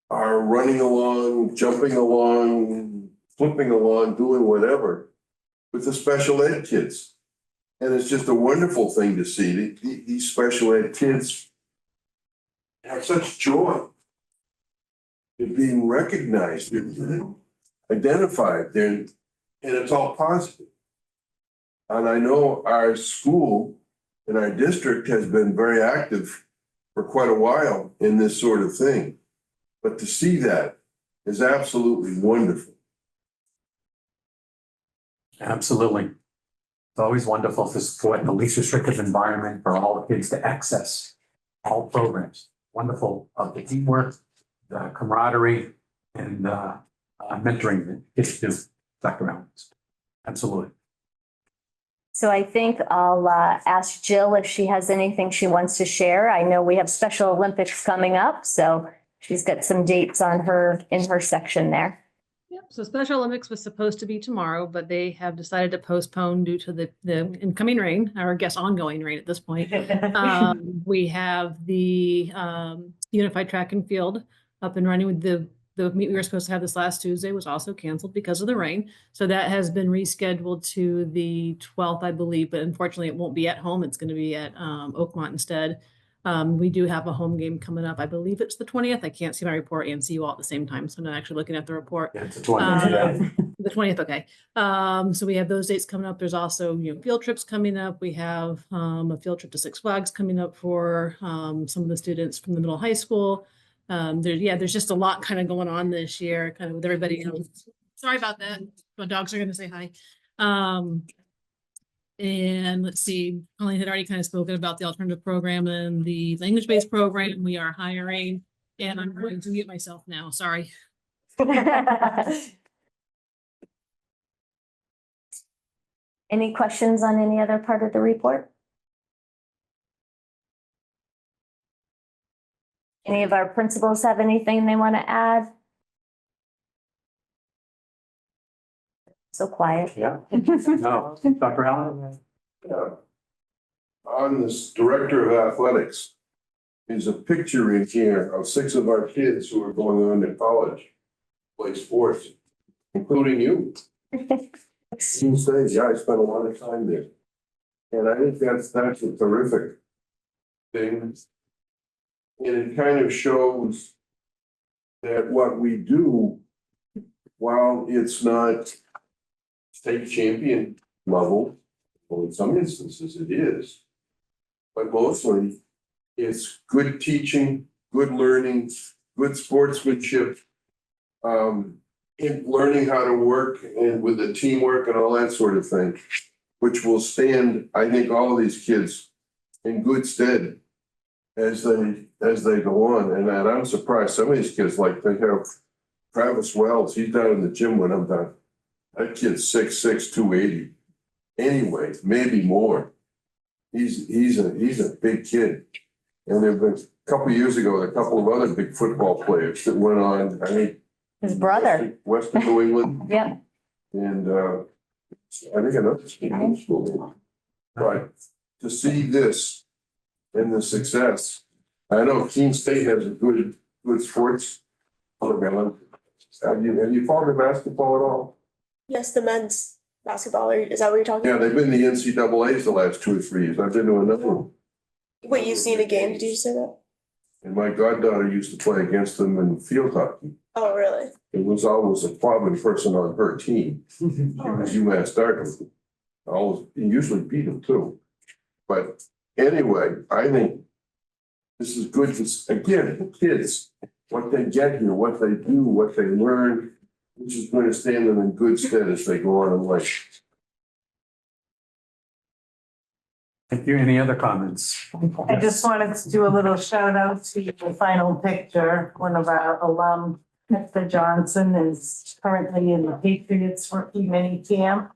are running along, jumping along, flipping along, doing whatever with the special ed kids. And it's just a wonderful thing to see. These special ed kids have such joy in being recognized, identified, and it's all positive. And I know our school and our district has been very active for quite a while in this sort of thing. But to see that is absolutely wonderful. Absolutely. It's always wonderful to support the least restrictive environment for all the kids to access all programs. Wonderful of the teamwork, the camaraderie, and mentoring that kids do, Dr. Allen. Absolutely. So I think I'll ask Jill if she has anything she wants to share. I know we have Special Olympics coming up, so she's got some dates on in her section there. Yep. So Special Olympics was supposed to be tomorrow, but they have decided to postpone due to the incoming rain, or I guess ongoing rain at this point. We have the unified track and field up and running with the meet we were supposed to have this last Tuesday was also canceled because of the rain. So that has been rescheduled to the 12th, I believe, but unfortunately it won't be at home. It's going to be at Oakmont instead. We do have a home game coming up. I believe it's the 20th. I can't see my report and see you all at the same time. So I'm not actually looking at the report. Yeah, it's the 20th. Yeah. The 20th. Okay. So we have those dates coming up. There's also, field trips coming up. We have a field trip to Six Flags coming up for some of the students from the middle high school. There's just a lot kind of going on this year, kind of with everybody else. Sorry about that. My dogs are going to say hi. And let's see, Colleen had already kind of spoken about the alternative program and the language-based program. We are hiring, and I'm going to mute myself now. Sorry. Any questions on any other part of the report? Any of our principals have anything they want to add? So quiet. Yeah. No, Dr. Allen? Yeah. On this director of athletics is a picture in here of 6 of our kids who are going on to college, play sports, including you. Team says, yeah, I spent a lot of time there. And I think that's a terrific thing. And it kind of shows that what we do, while it's not state champion level, well, in some instances it is, but mostly it's good teaching, good learning, good sportsmanship, in learning how to work and with the teamwork and all that sort of thing, which will stand, I think, all of these kids in good stead as they go on. And I'm surprised some of these kids, like they have Travis Wells, he's down in the gym when I'm done. That kid's 6'6", 280. Anyway, maybe more. He's a big kid. And there've been a couple of years ago, a couple of other big football players that went on, I think. His brother. Western New England. Yep. And I think another school. But to see this and the success, I know Keene State has a good sports program. Have you followed basketball at all? Yes, the men's basketball, is that what you're talking Yeah, about? they've been in the NCAA's the last 2 or 3 years. I've been to another one. Wait, you've seen a game, did you just say that? And my goddaughter used to play against them in field hockey. Oh, really? It was always a problem person on her team. She was UMass Dartmouth. Always, usually beat them too. But anyway, I think this is good. Again, the kids, what they get here, what they do, what they learn, which is going to stand them in good stead as they go on in life. Thank you. Any other comments? I just wanted to do a little shout out to the final picture. One of our alum, Hector Johnson, is currently in the Patriots rookie mini camp.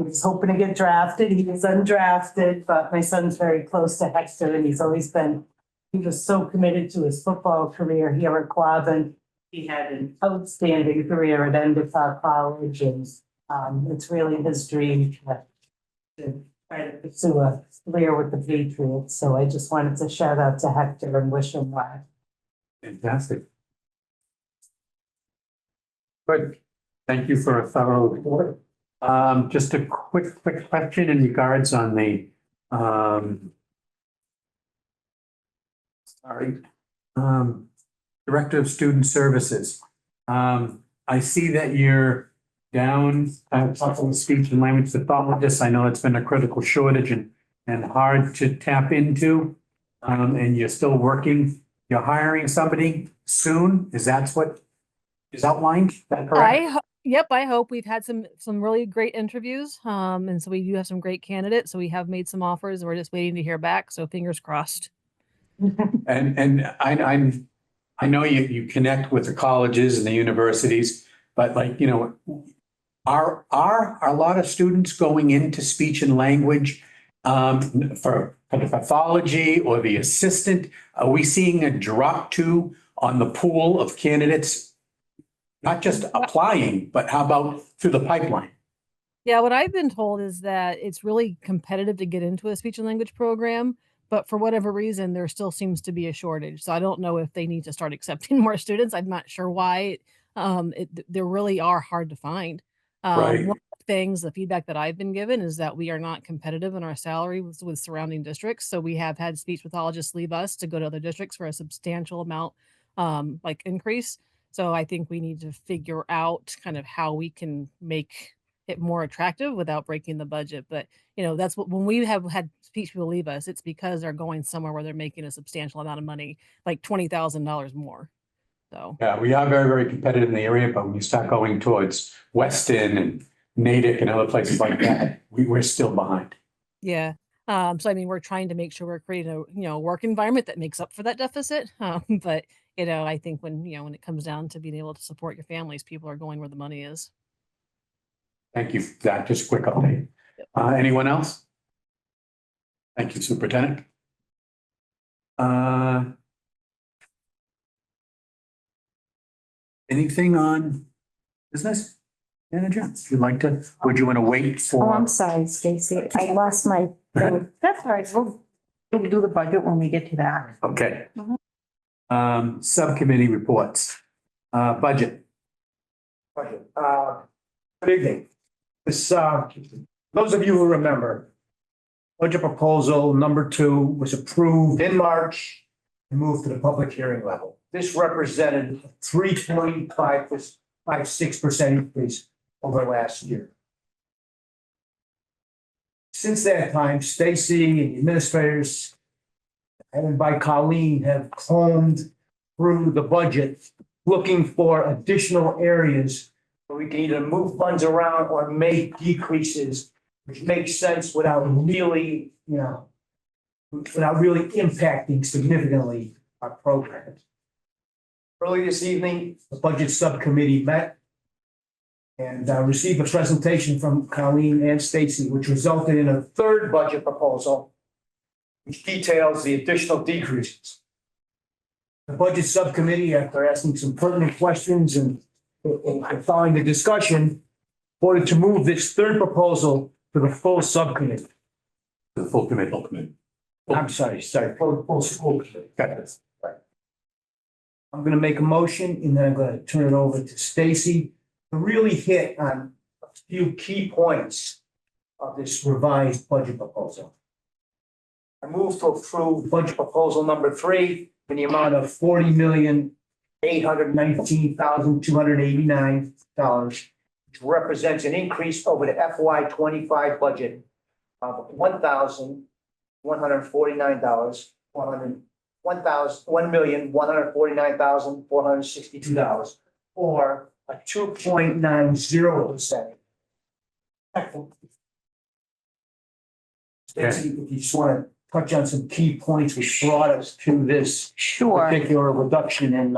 He's hoping to get drafted. He is undrafted, but my son's very close to Hector and he was so committed to his football career here at Quabbin. He had an outstanding career at Endicott College, and it's really his dream to try to pursue a career with the Patriots. So I just wanted to shout out to Hector and wish him well. Fantastic. Good. Thank you for a thorough report. Just a quick question in regards on the, Director of Student Services. I see that you're down, talking with speech and language pathologists. I know it's been a critical shortage and hard to tap into. And you're still working, you're hiring somebody soon? Is that what is outlined? Is that correct? Yep, I hope. We've had some really great interviews. And so we do have some great candidates. So we have made some offers. We're just waiting to hear back. So fingers crossed. And I know you connect with the colleges and the universities, but like, you know, are a lot of students going into speech and language for the pathology or the assistant? Are we seeing a drop too on the pool of candidates? Not just applying, but how about through the pipeline? Yeah, what I've been told is that it's really competitive to get into a speech and language program, but for whatever reason, there still seems to be a shortage. So I don't know if they need to start accepting more students. I'm not sure why. They really are hard to find. Right. One of the things, the feedback that I've been given is that we are not competitive in our salary with surrounding districts. So we have had speech pathologists leave us to go to other districts for a substantial amount increase. So I think we need to figure out kind of how we can make it more attractive without breaking the budget. But, you know, that's what, when we have had speech people leave us, it's because they're going somewhere where they're making a substantial amount of money, like $20,000 more. So. Yeah, we are very, very competitive in the area, but when you start going towards Weston and Natick and other places like that, we're still behind. Yeah. So I mean, we're trying to make sure we're creating a work environment that makes up for that deficit. But I think when it comes down to being able to support your families, people are going where the money is. Thank you for that. Just a quick update. Anyone else? Thank you, Superintendent. Anything on business? Manager, if you'd like to, would you want to wait for? Oh, I'm sorry, Stacy. I lost my thing. That's all right. We'll do the budget when we get to that. Okay. Subcommittee reports. Budget. Good evening. This, those of you who remember, budget proposal number 2 was approved in March and moved to the public hearing level. This represented a 3.56% increase over last year. Since that time, Stacy and the administrators, headed by Colleen, have combed through the budget, looking for additional areas where we can either move funds around or make decreases, which makes sense without really impacting significantly our programs. Early this evening, the budget subcommittee met and received a presentation from Colleen and Stacy, which resulted in a third budget proposal, which details the additional decreases. The budget subcommittee, after asking some pertinent questions and following the discussion, voted to move this third proposal to the full subcommittee. The full committee. I'm sorry, full school committee. Got this. Right. I'm going to make a motion and then I'm going to turn it over to Stacy to really hit on a few key points of this revised budget proposal. I move to approve budget proposal number 3 in the amount of $40,819,289, which represents an increase over the FY25 budget of $1,149,462, or a 2.90%. Stacy, if you just want to touch on some key points which brought us to this Sure. particular reduction in,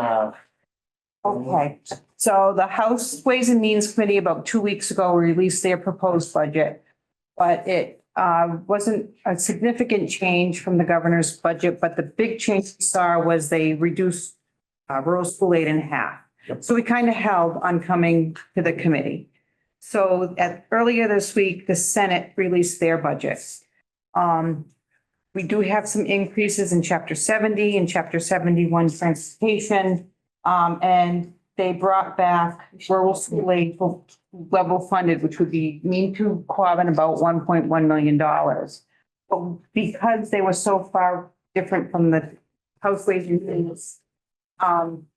Okay, so the House Ways and Means Committee about 2 weeks ago released their proposed budget. But it wasn't a significant change from the governor's budget, but the big change we saw was they reduced rural school aid in half. So we kind of held on coming to the committee. So earlier this week, the Senate released their budget. We do have some increases in Chapter 70 and Chapter 71 transportation. And they brought back rural school aid level funded, which would be mean to Quabbin about $1.1 million. But because they were so far different from the House Ways and Means,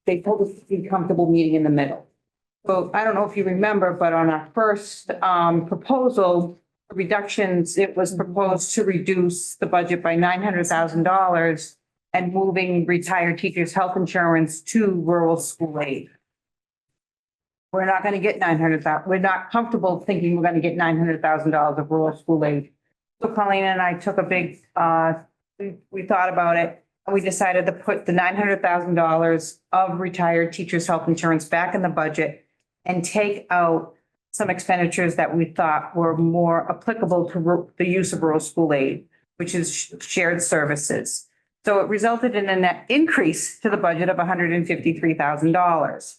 they told us to be comfortable meeting in the middle. So I don't know if you remember, but on our first proposal, reductions, it was proposed to reduce the budget by $900,000 and moving retired teachers' health insurance to rural school aid. We're not going to get 900,000. We're not comfortable thinking we're going to get $900,000 of rural school aid. So Colleen and I took a big, we thought about it, and we decided to put the $900,000 of retired teachers' health insurance back in the budget and take out some expenditures that we thought were more applicable to the use of rural school aid, which is shared services. So it resulted in a net increase to the budget of $153,000.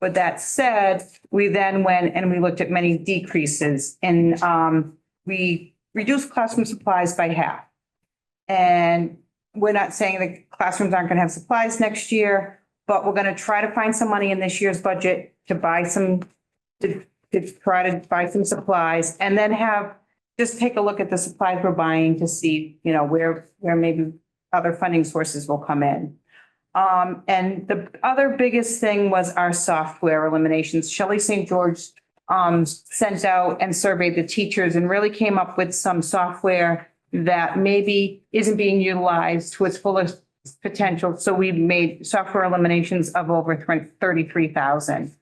With that said, we then went and we looked at many decreases and we reduced classroom supplies by half. And we're not saying the classrooms aren't going to have supplies next year, but we're going to try to find some money in this year's budget to buy some, to try to buy some supplies and then just take a look at the supplies we're buying to see, where maybe other funding sources will come in. And the other biggest thing was our software eliminations. Shelley St. George sent out and surveyed the teachers and really came up with some software that maybe isn't being utilized to its fullest potential. So we made software eliminations of over 33,000.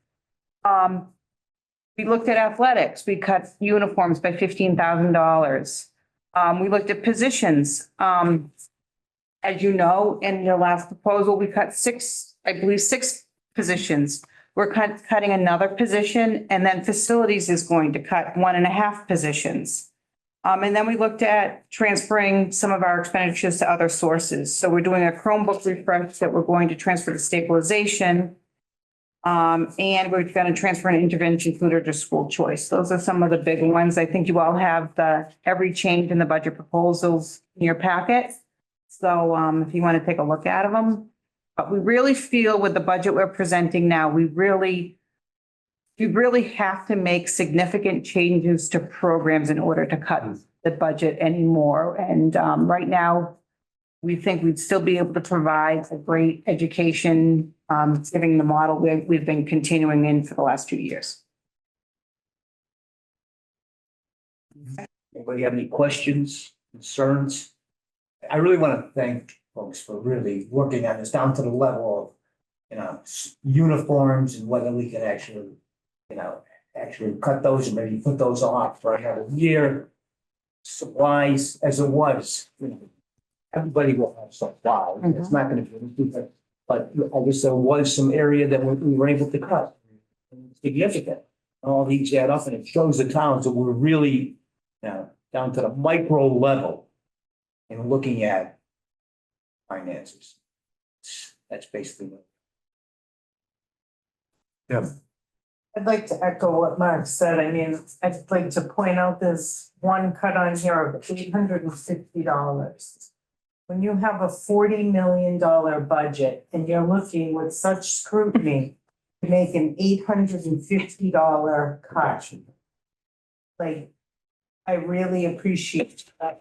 We looked at athletics. We cut uniforms by $15,000. We looked at positions. As you know, in your last proposal, we cut six positions. We're cutting another position, and then facilities is going to cut 1.5 positions. And then we looked at transferring some of our expenditures to other sources. So we're doing a Chromebook refresh that we're going to transfer to stabilization. And we're going to transfer an intervention tutor to school choice. Those are some of the big ones. I think you all have every change in the budget proposals in your packet. So if you want to take a look at them, but we really feel with the budget we're presenting now, we really have to make significant changes to programs in order to cut the budget anymore. And right now, we think we'd still be able to provide a great education, giving the model we've been continuing in for the last 2 years. anybody have any questions, concerns? I really want to thank folks for really working on this down to the level of, uniforms and whether we can actually, actually cut those and maybe put those off for another year. Supplies as it was, everybody will have supplies. It's not going to be, but I guess there was some area that we were able to cut. Significant. All these add up and it shows the towns that we're really, down to the micro level in looking at finances. That's basically what. Yeah. I'd like to echo what Mark said. I mean, I'd like to point out this one cut on here of $850. When you have a $40 million budget and you're looking with such scrutiny to make an $850 cut. Like, I really appreciate that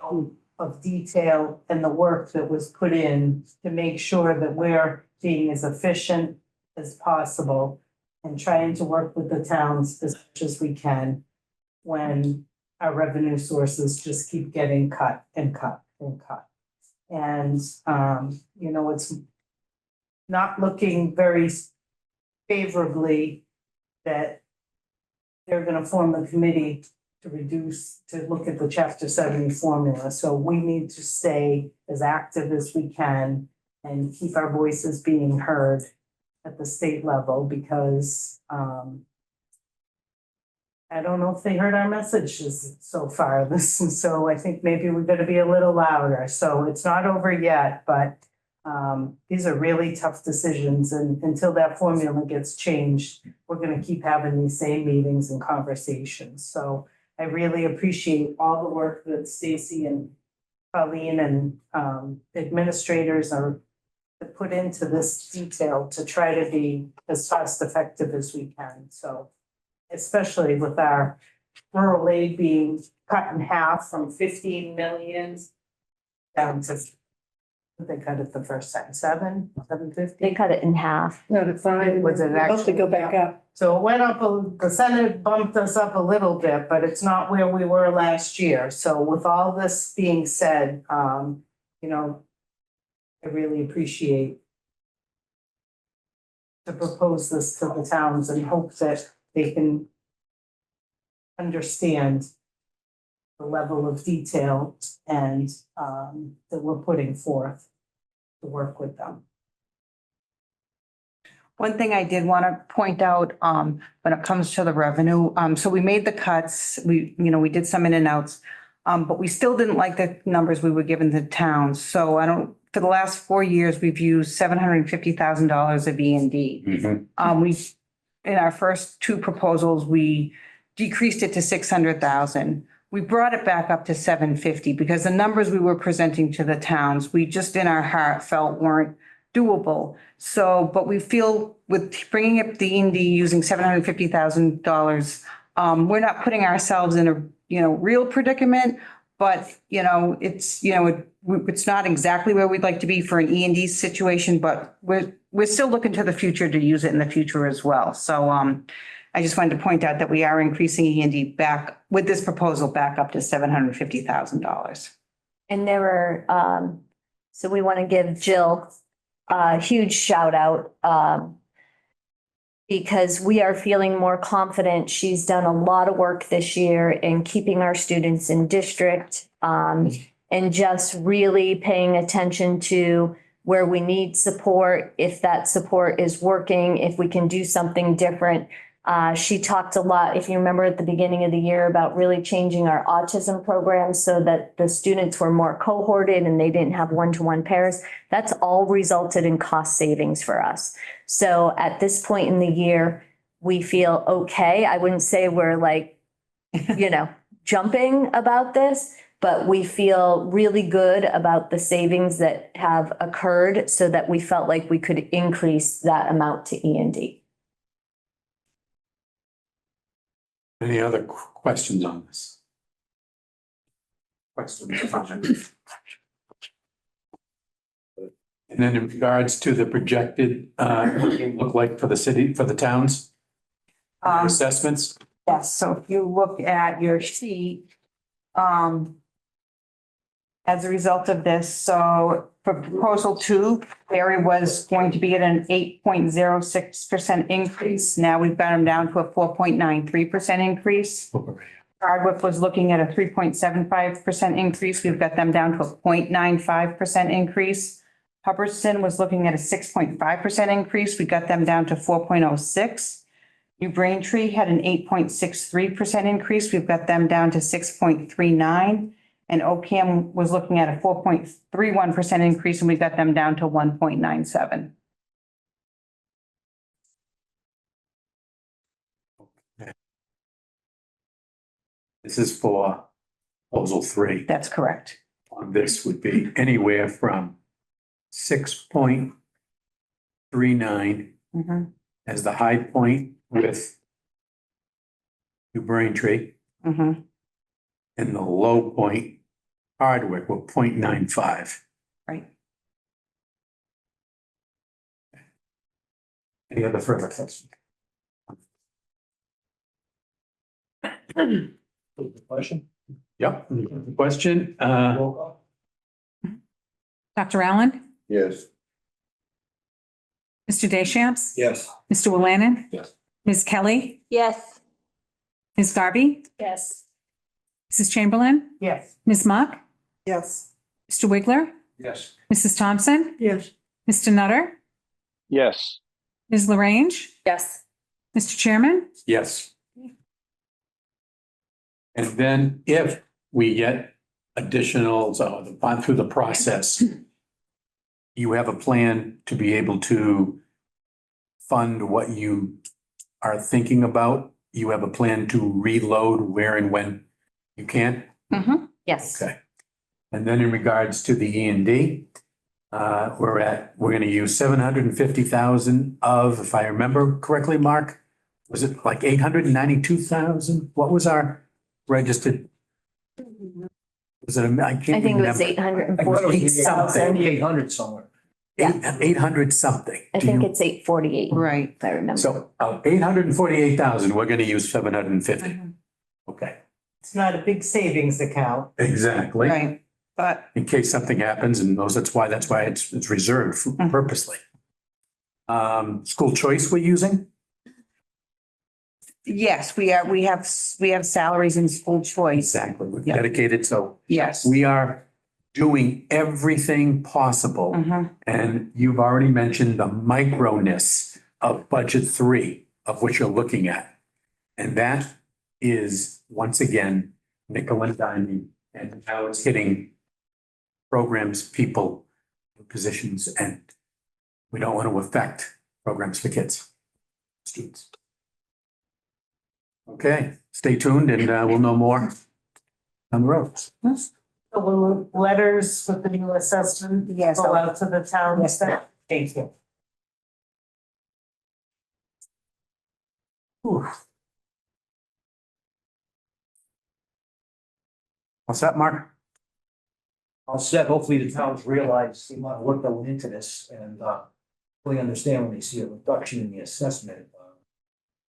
of detail and the work that was put in to make sure that we're being as efficient as possible and trying to work with the towns as much as we can when our revenue sources just keep getting cut and cut and cut. And, it's not looking very favorably that they're gonna form a committee to reduce, to look at the chapter 70 formula. So we need to stay as active as we can and keep our voices being heard at the state level because I don't know if they heard our messages so far. So I think maybe we're gonna be a little louder. So it's not over yet, but these are really tough decisions, and until that formula gets changed, we're gonna keep having these same meetings and conversations. So I really appreciate all the work that Stacy and Colleen and administrators are put into this detail to try to be as cost effective as we can. So especially with our rural aid being cut in half from 15 million down to, they cut it the first time, 750? They cut it in half. No, to five. Was it Supposed to actually go back up. So it went up, the Senate bumped us up a little bit, but it's not where we were last year. So with all this being said, you know, I really appreciate to propose this to the towns and hope that they can understand the level of detail and that we're putting forth to work with them. One thing I did want to point out, when it comes to the revenue, so we made the cuts, we did some in and outs. But we still didn't like the numbers we were given to towns. So for the last 4 years, we've used $750,000 of E&D. In our first two proposals, we decreased it to 600,000. We brought it back up to 750 because the numbers we were presenting to the towns, we just in our heart felt weren't doable. So, but we feel with bringing up the E&D using $750,000, we're not putting ourselves in a, real predicament, but, it's not exactly where we'd like to be for an E&D situation, but we're still looking to the future to use it in the future as well. So, I just wanted to point out that we are increasing E&D back with this proposal back up to $750,000. And there were, so we want to give Jill a huge shout out because we are feeling more confident. She's done a lot of work this year in keeping our students in district and just really paying attention to where we need support, if that support is working, if we can do something different. She talked a lot, if you remember at the beginning of the year, about really changing our autism program so that the students were more cohorted and they didn't have one-to-one pairs. That's all resulted in cost savings for us. So at this point in the year, we feel okay. I wouldn't say we're like, jumping about this, but we feel really good about the savings that have occurred so that we felt like we could increase that amount to E&D. Any other questions on this? Questions? Comments? And then in regards to the projected, what do you look like for the city, for the towns? Assessments? Yes, so if you look at your sheet, as a result of this, so for proposal 2, Barry was going to be at an 8.06% increase. Now we've got him down to a 4.93% increase. Hardwick was looking at a 3.75% increase. We've got them down to a 0.95% increase. Hubbardston was looking at a 6.5% increase. We got them down to 4.06. New Braintree had an 8.63% increase. We've got them down to 6.39. And OCAM was looking at a 4.31% increase, and we got them down to 1.97. This is for proposal 3. That's correct. On this would be anywhere from 6.39 as the high point with New Braintree, and the low point Hardwick with 0.95. Right. Any other further questions? Question? Yep. Question, Roll call. Dr. Allen? Yes. Mr. Deschamps? Yes. Mr. Willannon? Yes. Ms. Kelly? Yes. Ms. Garvey? Yes. Mrs. Chamberlain, Yes. Ms. Mock, Yes. Mr. Wiggler, Yes. Mrs. Thompson, Yes. Mr. Nutter, Yes. Ms. LaRange, Yes. Mr. Chairman. Yes. And then if we get additional, through the process, you have a plan to be able to fund what you are thinking about? You have a plan to reload where and when you can? Yes. Okay. And then in regards to the E and D, we're gonna use 750,000 of, if I remember correctly, Mark, was it like 892,000? What was our registered? Was it, I can't I think it was remember. 848,000. 800 somewhere. Yeah. 800 something. I think it's 848. Right. If I remember. So, 848,000, we're gonna use 750. Okay, It's not a big savings account. exactly. Right, but In case something happens and that's why it's reserved purposely. School choice we're using? yes, we have salaries in school choice. Exactly. We're Yeah. dedicated, so Yes. we are doing everything possible. Mhm. And you've already mentioned the microness of budget 3 of what you're looking at. And that is, once again, nickel and diming, and how it's hitting programs, people, positions, and we don't want to affect programs for kids, students. Okay, stay tuned and we'll know more on the road. The little letters with the new assessment Yes. go out to the town. Yes. Thank you. Whew. What's that, Mark? All set. Hopefully the towns realize the amount of work that went into this and fully understand when they see a reduction in the assessment.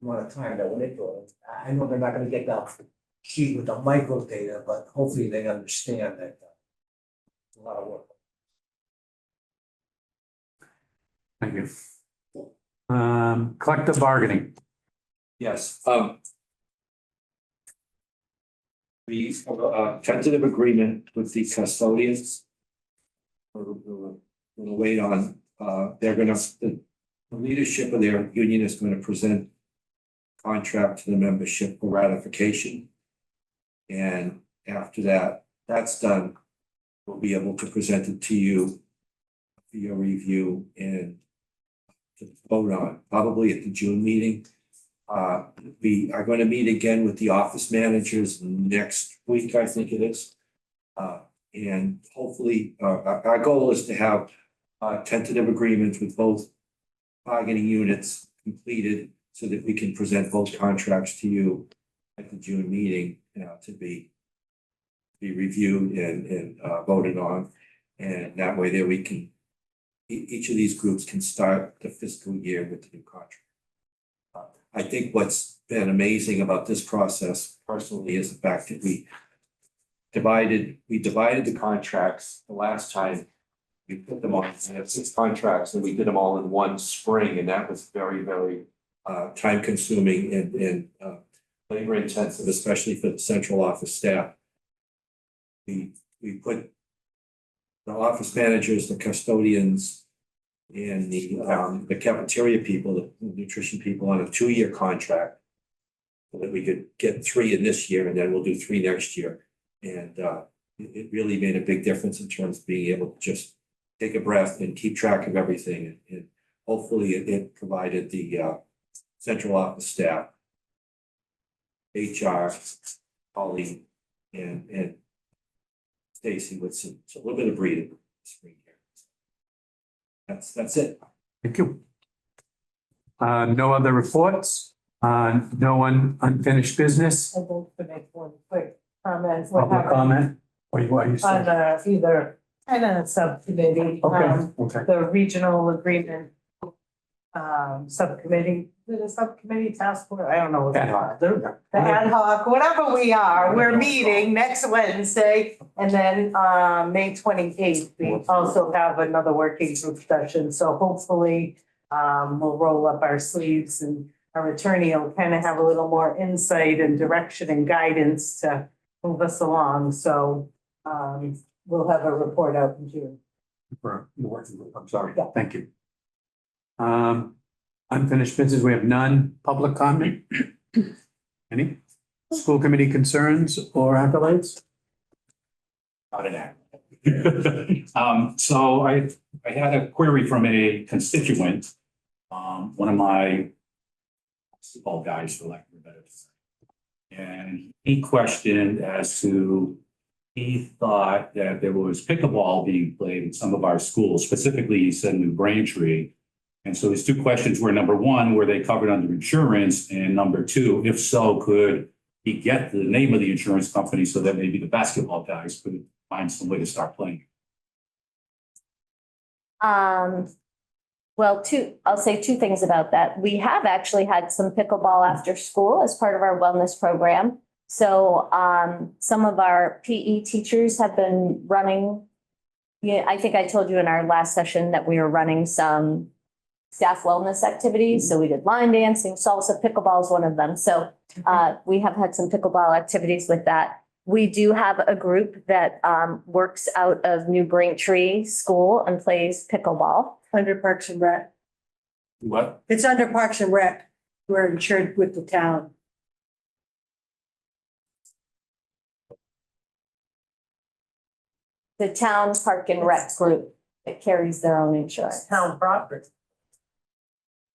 Amount of time that went into it. I know they're not gonna get that sheet with the micro data, but hopefully they understand that it's a lot of work. Thank you. Collective bargaining. Yes, we have a tentative agreement with the custodians. We're gonna wait on, the leadership of their union is gonna present contract to the membership for ratification. And after that's done, we'll be able to present it to you for your review and to vote on, probably at the June meeting. We are going to meet again with the office managers next week, I think it is. And hopefully, our goal is to have tentative agreements with both bargaining units completed so that we can present both contracts to you at the June meeting, to be reviewed and voted on. And that way there we can, each of these groups can start the fiscal year with the new contract. I think what's been amazing about this process personally is the fact that we divided the contracts the last time. We put them on, we have 6 contracts and we did them all in one spring, and that was very, very time consuming and labor intensive, especially for the central office staff. We put the office managers, the custodians, and the cafeteria people, the nutrition people on a 2-year contract. So that we could get 3 in this year and then we'll do 3 next year. And it really made a big difference in terms of being able to just take a breath and keep track of everything. And hopefully it provided the central office staff, HR, Holly, and Stacy with a little bit of breathing this spring here. That's it. Thank you. No other reports? No unfinished business? I'd like to make one quick comment. Public comment? What are you saying? On either finance subcommittee, Okay. the regional agreement subcommittee, the subcommittee task force, I don't know. What Ad hoc. The ad hoc, whatever we are, we're meeting next Wednesday. And then May 28th, we also have another working group session. So hopefully we'll roll up our sleeves and our attorney will kind of have a little more insight and direction and guidance to move us along, so, we'll have a report out in June. For the working group, I'm sorry. Yeah. Thank you. Unfinished business, we have none. Public comment? Any? School committee concerns or accolades? Not an act. So I had a query from a constituent, one of my basketball guys, for lack of a better term. And he questioned as to, he thought that there was pickleball being played in some of our schools, specifically he said New Braintree. And so his two questions were, number one, were they covered under insurance? And number two, if so, could he get the name of the insurance company so that maybe the basketball guys could find some way to start playing? Well, I'll say two things about that. We have actually had some pickleball after school as part of our wellness program. So some of our PE teachers have been running. Yeah, I think I told you in our last session that we were running some staff wellness activities. So we did line dancing, salsa, pickleball is one of them. So we have had some pickleball activities with that. We do have a group that works out of New Braintree School and plays pickleball. Under Parks and Rec. What? It's under Parks and Rec. We're insured with the town. The town Park and Rec group that carries their own insurance. Town property.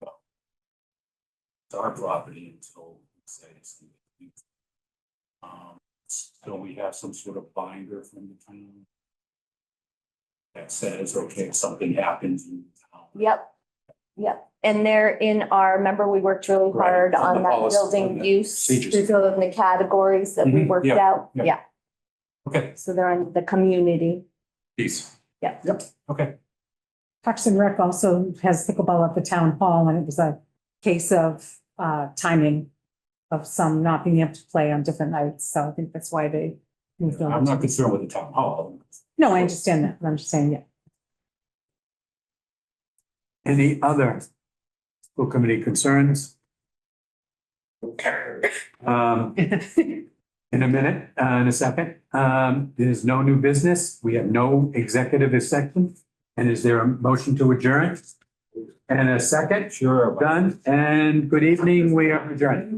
It's our property until we say it's. So we have some sort of binder from the town that says, okay, if something happens in town. Yep. And they're in our, remember, we worked really Right, hard on on the that policy, on building the use. procedures. We filled in the categories that we Mhm, worked yeah, out. yeah. Yeah. Okay, So they're in the community. peace. Yeah. Yep, okay. Parks and Rec also has pickleball at the town hall, and it was a case of timing of some not being able to play on different nights. So I think that's why they moved on. I'm not concerned with the town hall. No, I understand that, but I'm just saying, yeah. Any other school committee concerns? In a minute, in a second, there's no new business. We have no executive session. And is there a motion to adjourn? And a second? Sure. Done. And good evening. We are adjourned.